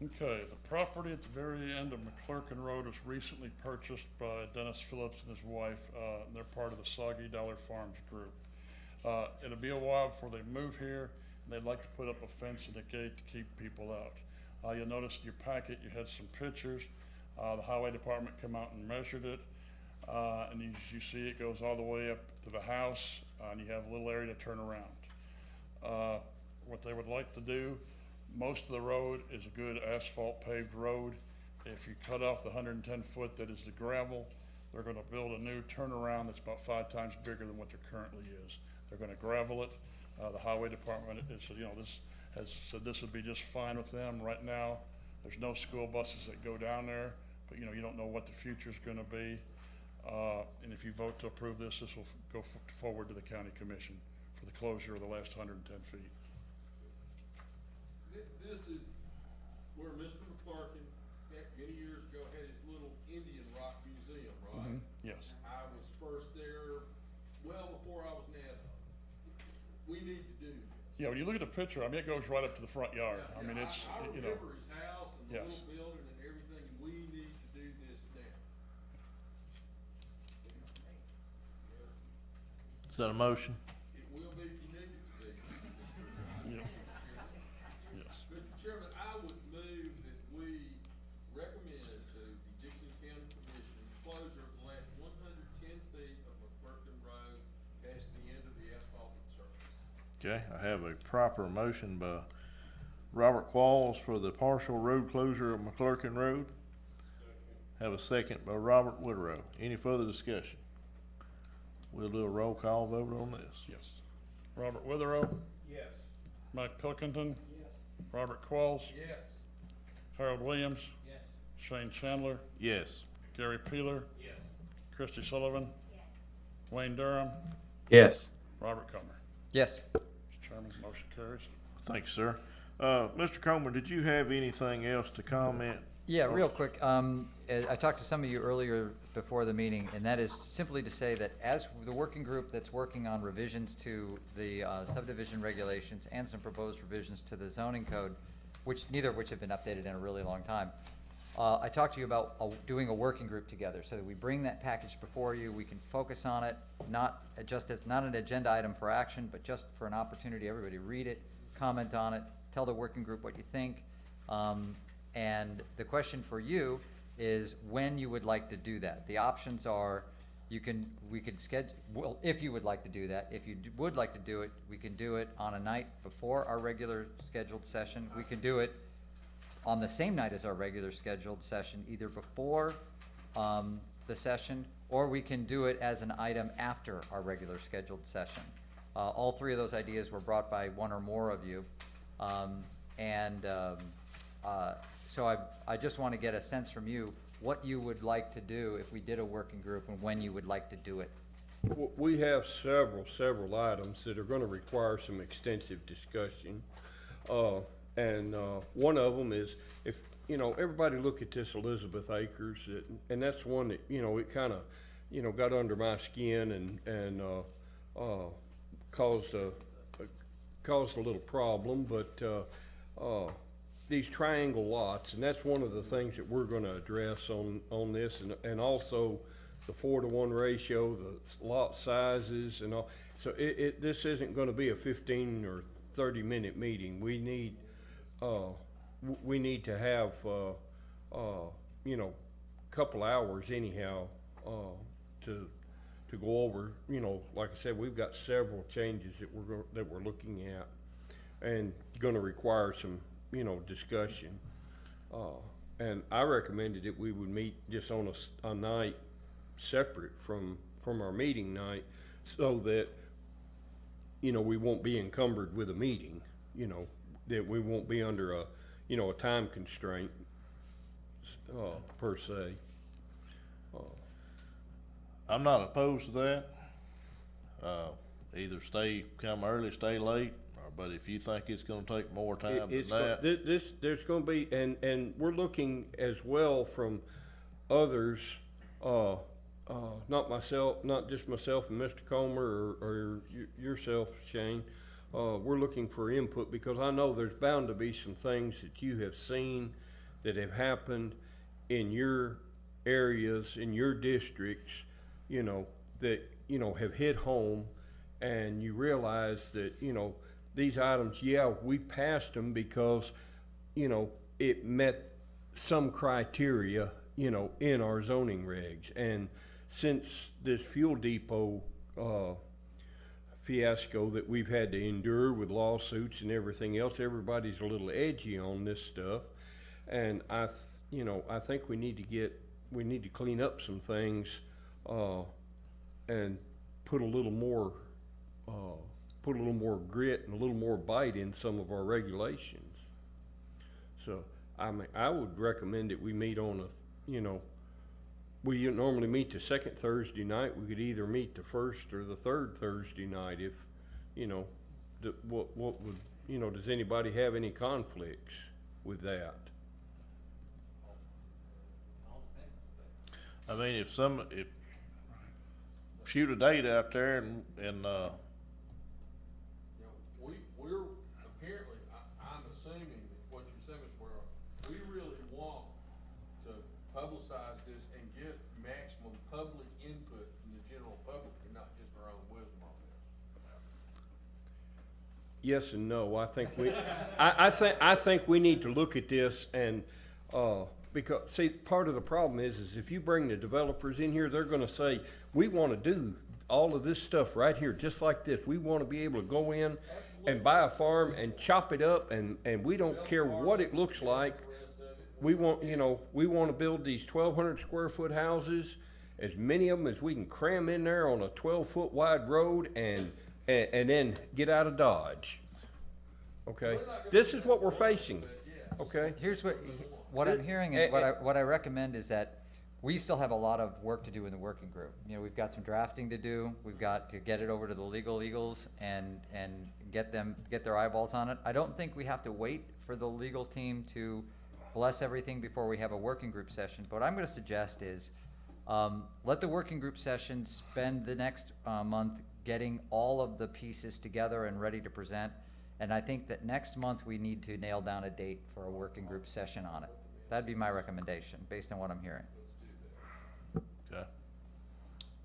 Okay, the property at the very end of McClurkin Road was recently purchased by Dennis Phillips and his wife. And they're part of the Soggy Dollar Farms group. It'll be a while before they move here, and they'd like to put up a fence and a gate to keep people out. You'll notice in your packet, you had some pictures. The highway department come out and measured it. And as you see, it goes all the way up to the house, and you have a little area to turn around. What they would like to do, most of the road is a good asphalt paved road. If you cut off the 110 foot that is the gravel, they're gonna build a new turnaround that's about 5 times bigger than what there currently is. They're gonna gravel it. The highway department is, this has said this would be just fine with them. Right now, there's no school buses that go down there, but you don't know what the future's gonna be. And if you vote to approve this, this will go forward to the county commission for the closure of the last 110 feet. This is where Mr. McClarkin, many years ago, had his little Indian rock museum, right? Yes. I was first there well before I was NADA. We need to do this. Yeah, when you look at the picture, it goes right up to the front yard. I mean, it's, I remember his house and the Yes. little building and everything, and we need to do this now. Is that a motion? It will be if you need it to be. yes, yes. Mr. Chairman, I would move that we recommend to the Dickson County Commission closure of the last 110 feet of McClurkin Road past the end of the asphalted surface. Okay, I have a proper motion by Robert Qualls for the partial road closure of McClurkin Road. Have a second by Robert Woodrow. Any further discussion? We'll do a roll call vote on this. Yes. Robert Witherow, Yes. Mike Pilkington, Robert Qualls, Yes. Harold Williams, Yes. Shane Chandler, Yes. Gary Peeler, Yes. Christy Sullivan, Yes. Wayne Durham, Yes. Robert Comer. Yes. Mr. Chairman, motion carries. Thank you, sir. Mr. Comer, did you have anything else to comment? Yeah, real quick, I talked to some of you earlier before the meeting, and that is simply to say that as the working group that's working on revisions to the subdivision regulations and some proposed revisions to the zoning code, neither of which have been updated in a really long time, I talked to you about doing a working group together, so that we bring that package before you, we can focus on it, not an agenda item for action, but just for an opportunity, everybody read it, comment on it, tell the working group what you think. And the question for you is when you would like to do that. The options are, we could schedule, well, if you would like to do that, if you would like to do it, we can do it on a night before our regular scheduled session. We can do it on the same night as our regular scheduled session, either before the session, or we can do it as an item after our regular scheduled session. All three of those ideas were brought by one or more of you. So I just want to get a sense from you what you would like to do if we did a working group and when you would like to do it. We have several items that are gonna require some extensive discussion. One of them is, if, everybody look at this Elizabeth Acres, and that's one that, it kinda, got under my skin and caused a little problem, but, these triangle lots, and that's one of the things that we're gonna address on this, and also the 4-to-1 ratio, the lot sizes and all. So this isn't gonna be a 15 or 30-minute meeting. We need to have, couple hours anyhow, to go over, like I said, we've got several changes that we're looking at and gonna require some, discussion. And I recommended that we would meet just on a night separate from our meeting night, so that, we won't be encumbered with a meeting, that we won't be under a time constraint, per se. I'm not opposed to that. Either come early, stay late, but if you think it's gonna take more time than that. There's gonna be, and we're looking as well from others, not just myself and Mr. Comer or yourself, Shane. We're looking for input, because I know there's bound to be some things that you have seen that have happened in your areas, in your districts, that, have hit home, and you realize that, these items, we passed them because, it met some criteria, in our zoning regs. And since this fuel depot, fiasco that we've had to endure with lawsuits and everything else, everybody's a little edgy on this stuff. And I think we need to clean up some things, and put a little more grit and a little more bite in some of our regulations. So, I would recommend that we meet on we normally meet the second Thursday night. We could either meet the first or the third Thursday night if, what would, does anybody have any conflicts with that? I mean, if shoot a date out there and we're apparently, I'm assuming that what you're saying is we really want to publicize this and get maximum public input from the general public and not just our own wisdom on this. Yes and no. I think I think we need to look at this and, because, see, part of the problem is if you bring the developers in here, they're gonna say, we wanna do all of this stuff right here, just like this. We wanna be able to go in and buy a farm and chop it up, and we don't care what it looks like. We want, we wanna build these 1,200 square foot houses, as many of them as we can cram in there on a 12-foot wide road, and then get out of Dodge. Okay? This is what we're facing, okay? Here's what I'm hearing, and what I recommend is that we still have a lot of work to do in the working group. We've got some drafting to do. We've got to get it over to the legal eagles and get their eyeballs on it. I don't think we have to wait for the legal team to bless everything before we have a working group session. But what I'm gonna suggest is, let the working group session spend the next month getting all of the pieces together and ready to present. And I think that next month we need to nail down a date for a working group session on it. That'd be my recommendation, based on what I'm hearing. okay.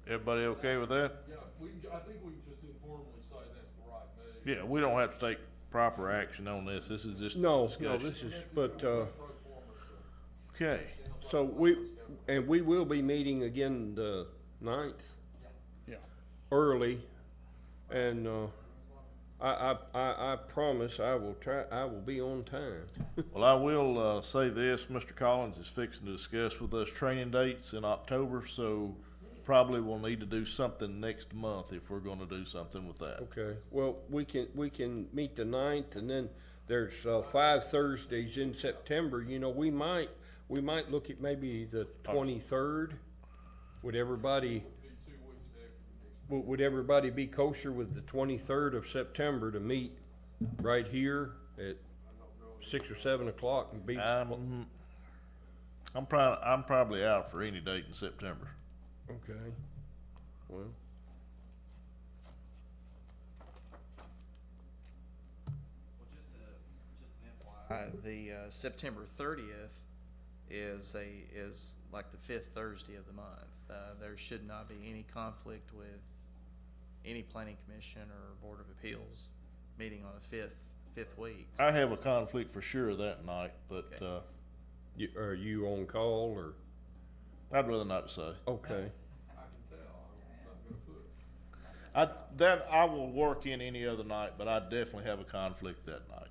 Everybody okay with that? Yeah, I think we can just informally say that's the right move. Yeah, we don't have to take proper action on this. This is just No, discussion. this is, but, Okay. so we will be meeting again the 9th. Yeah. Early, and, I promise I will be on time. Well, I will, say this, Mr. Collins is fixing to discuss with us training dates in October, so probably we'll need to do something next month if we're gonna do something with that. Okay, well, we can meet the 9th, and then there's, 5 Thursdays in September, you know, we might look at maybe the 23rd. Would everybody, Be 2 weeks after the next. would everybody be kosher with the 23rd of September to meet right here at 6 or 7 o'clock and be? I'm probably out for any date in September. Okay, well, Well, just an FYI, the September 30th is like the 5th Thursday of the month. There should not be any conflict with any planning commission or board of appeals meeting on a fifth week. I have a conflict for sure that night, but, Okay. are you on call, or? I'd rather not say. Okay, I can tell, I'm not gonna put. I will work in any other night, but I definitely have a conflict that night.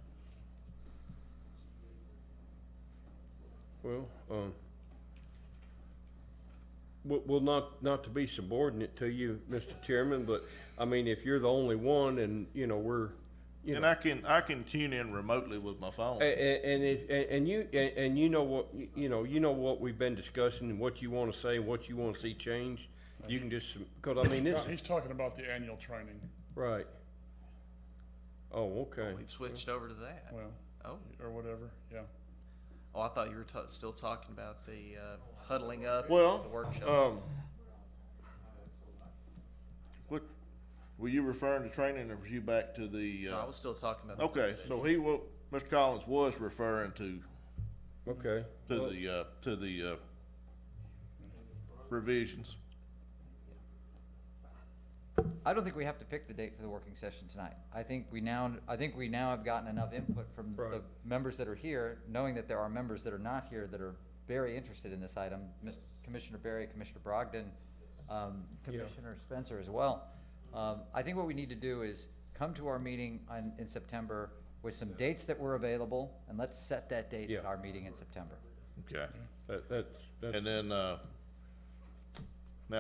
well, well, not to be subordinate to you, Mr. Chairman, but, I mean, if you're the only one and, you know, we're, you And know. I can tune in remotely with my phone. And you know what, you know what we've been discussing and what you wanna say and what you wanna see changed. You can just, cause I mean, this, He's talking about the annual training. right. Oh, okay. We've switched over to that. Well, Oh, or whatever, yeah. I thought you were still talking about the huddling up, Well, the workshop. What, were you referring to training, or was you back to the, No, I was still talking about the okay, organization. so Mr. Collins was referring to Okay. to the revisions. I don't think we have to pick the date for the working session tonight. I think we now have gotten enough input from the Right. members that are here, knowing that there are members that are not here that are very interested in this item. Commissioner Berry, Commissioner Brogdon, Commissioner Spencer as well. I think what we need to do is come to our meeting in September with some dates that were available, and let's set that date at Yeah. our meeting in September. Okay. That's, And then, now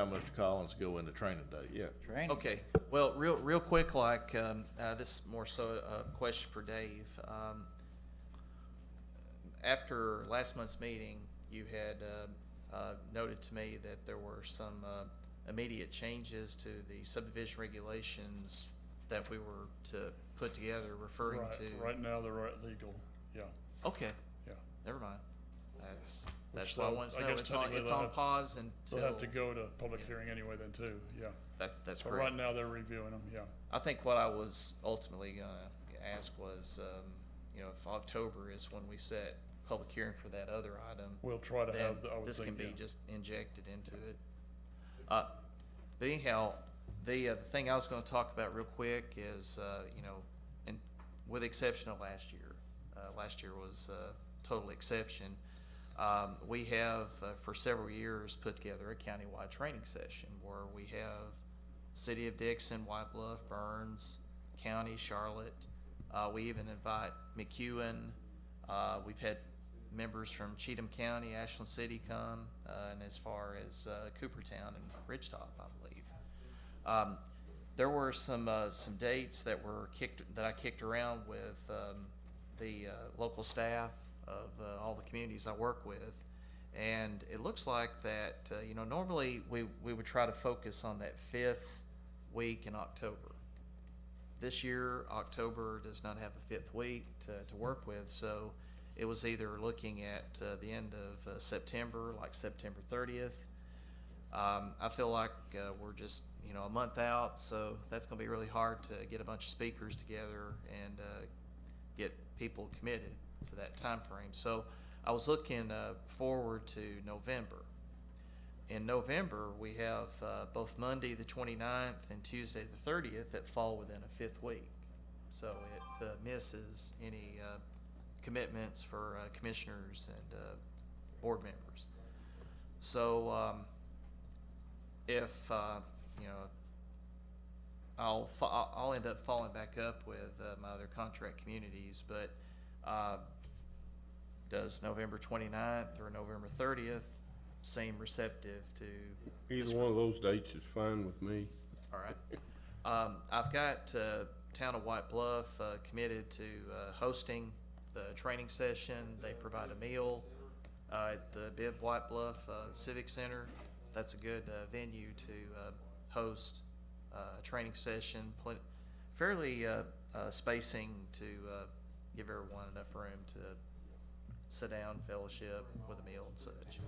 Mr. Collins go into training dates. yeah. Training. Okay, well, real quick, like, this is more so a question for Dave. After last month's meeting, you had, noted to me that there were some, immediate changes to the subdivision regulations that we were to put together, referring Right, to. right now, they're legal, yeah, Okay, yeah. never mind. That's Which what I they'll- wanted to I know. guess It's on, technically it's they'll on have- pause They'll until, have to go to public hearing anyway then too, yeah. that's But great. right now, they're reviewing them, yeah. I think what I was ultimately gonna ask was, if October is when we set public hearing for that other item, We'll try to then have, I would this can think, be yeah. just injected into it. But anyhow, the thing I was gonna talk about real quick is, and with the exception of last year was a total exception. We have, for several years, put together a countywide training session where we have City of Dixon, White Bluff, Burns, County, Charlotte. We even invite McEwen. We've had members from Cheatham County, Ashland City come, and as far as Coopertown and Ridgetop, I believe. There were some dates that I kicked around with the local staff of all the communities I work with, and it looks like that normally we would try to focus on that 5th week in October. This year, October does not have a 5th week to work with, so it was either looking at the end of September, like September 30th. I feel like we're just a month out, so that's going to be really hard to get a bunch of speakers together and get people committed to that time frame. So I was looking forward to November. In November, we have both Monday the 29th and Tuesday the 30th that fall within a 5th week. So it misses any commitments for commissioners and board members. So if I'll end up following back up with my other contract communities, but does November 29th or November 30th seem receptive to? Either one of those dates is fine with me. All right. I've got Town of White Bluff committed to hosting the training session. They provide a meal at the Bibb White Bluff Civic Center. That's a good venue to host a training session. Fairly spacing to give everyone enough room to sit down, fellowship with a meal and such.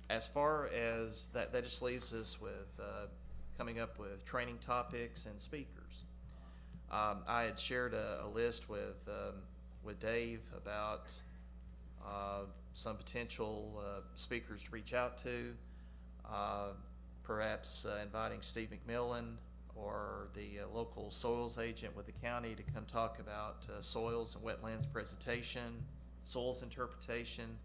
As far as that just leaves us with coming up with training topics and speakers. I had shared a list with Dave about some potential speakers to reach out to, perhaps inviting Steve McMillan or the local soils agent with the county to come talk about soils and wetlands presentation, soils interpretation,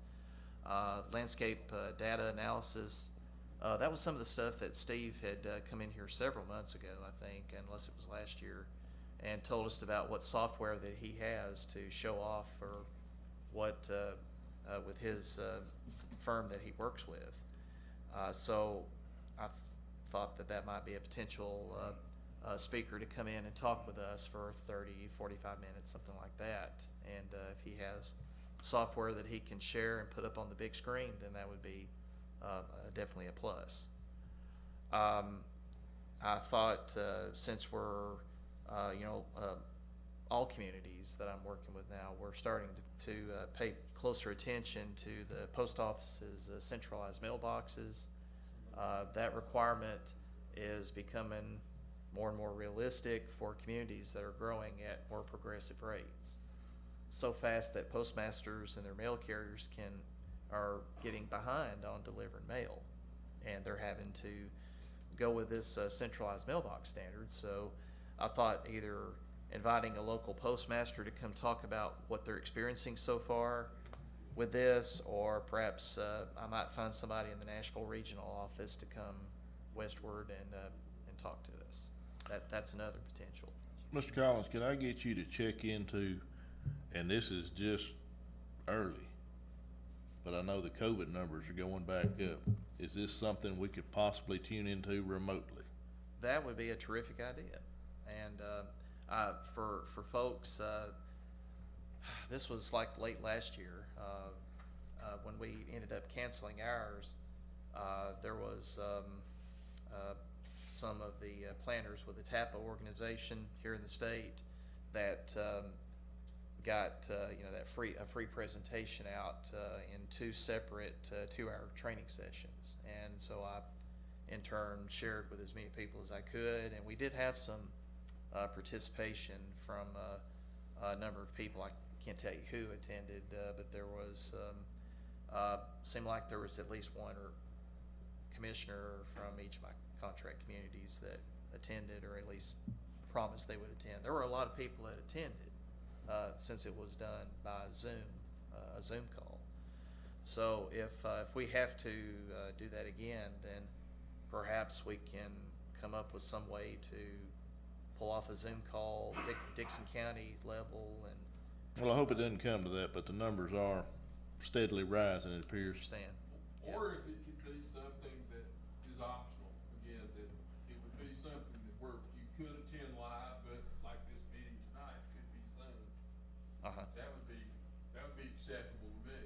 landscape data analysis. That was some of the stuff that Steve had come in here several months ago, I think, unless it was last year, and told us about what software that he has to show off for what with his firm that he works with. So I thought that might be a potential speaker to come in and talk with us for 30, 45 minutes, something like that. And if he has software that he can share and put up on the big screen, then that would be definitely a plus. I thought since we're, all communities that I'm working with now, we're starting to pay closer attention to the post office's centralized mailboxes. That requirement is becoming more and more realistic for communities that are growing at more progressive rates. So fast that postmasters and their mail carriers are getting behind on delivering mail, and they're having to go with this centralized mailbox standard. So I thought either inviting a local postmaster to come talk about what they're experiencing so far with this, or perhaps I might find somebody in the Nashville regional office to come westward and talk to us. That's another potential. Mr. Collins, could I get you to check into, and this is just early, but I know the COVID numbers are going back up. Is this something we could possibly tune into remotely? That would be a terrific idea. And for folks, this was like late last year when we ended up canceling ours. There was some of the planners with the TAPA organization here in the state that got that a free presentation out in two separate 2-hour training sessions, and so I in turn shared with as many people as I could, and we did have some participation from a number of people. I can't tell you who attended, but there was seemed like there was at least one or commissioner from each of my contract communities that attended, or at least promised they would attend. There were a lot of people that attended since it was done by Zoom, a Zoom call. So if we have to do that again, then perhaps we can come up with some way to pull off a Zoom call, Dickson County level, and Well, I hope it doesn't come to that, but the numbers are steadily rising, it appears. understand. Or if it could be something that is optional, again, that it would be something that where you could attend live, but like this meeting tonight could be Zoom. Uh-huh. That would be acceptable to me.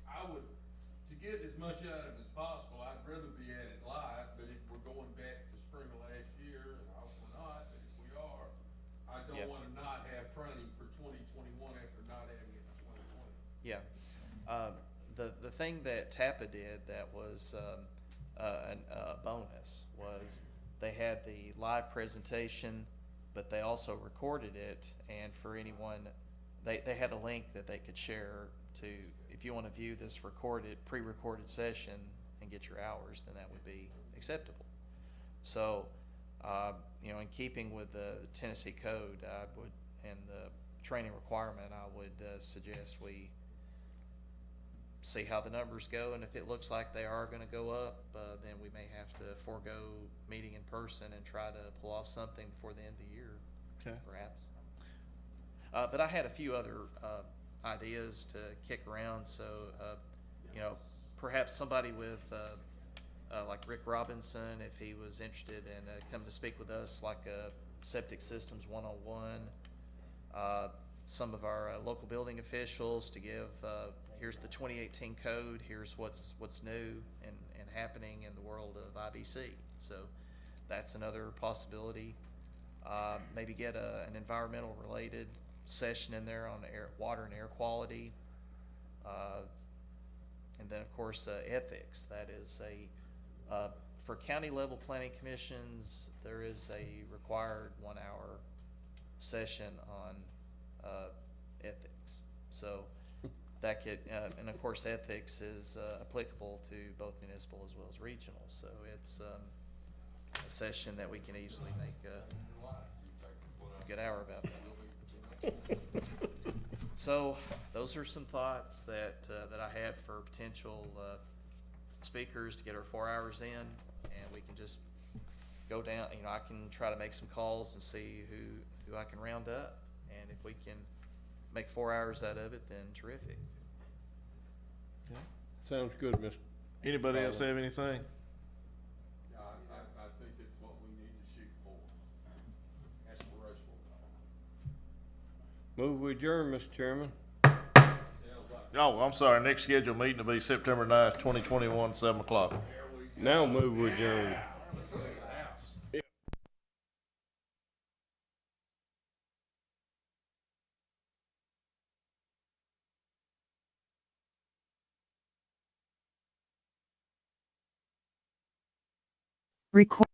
I would, to get as much out of it as possible, I'd rather be at it live, but if we're going back to spring of last year, and I hope we're not, but if we are, I don't Yep. wanna not have training for 2021 after not having it in 2020. Yeah. The thing that TAPA did that was a bonus was they had the live presentation, but they also recorded it, and for anyone, they had a link that they could share to, if you want to view this pre-recorded session and get your hours, then that would be acceptable. So, in keeping with the Tennessee code, I would, and the training requirement, I would suggest we see how the numbers go, and if it looks like they are gonna go up, then we may have to forego meeting in person and try to pull off something before the end of the year, Okay. perhaps. But I had a few other, ideas to kick around, so, perhaps somebody with, like Rick Robinson, if he was interested in, coming to speak with us, like, septic systems 101. Some of our local building officials to give, here's the 2018 code, here's what's new and happening in the world of IBC. So that's another possibility. Maybe get an environmental related session in there on water and air quality. And then of course, ethics. That is for county level planning commissions, there is a required 1 hour session on ethics. So that could, and of course, ethics is applicable to both municipal as well as regional. So it's a session that we can easily make a good hour about that. So those are some thoughts that I had for potential speakers to get our 4 hours in, and we can just go down. I can try to make some calls and see who I can round up. And if we can make 4 hours out of it, then terrific. Sounds good, Mr. Anybody else have anything? Yeah, I think it's what we need to shoot for. Aspirational. Move we adjourn, Mr. Chairman. Oh, I'm sorry. Next scheduled meeting will be September 9th, 2021, 7 o'clock. Now move we adjourn. Record.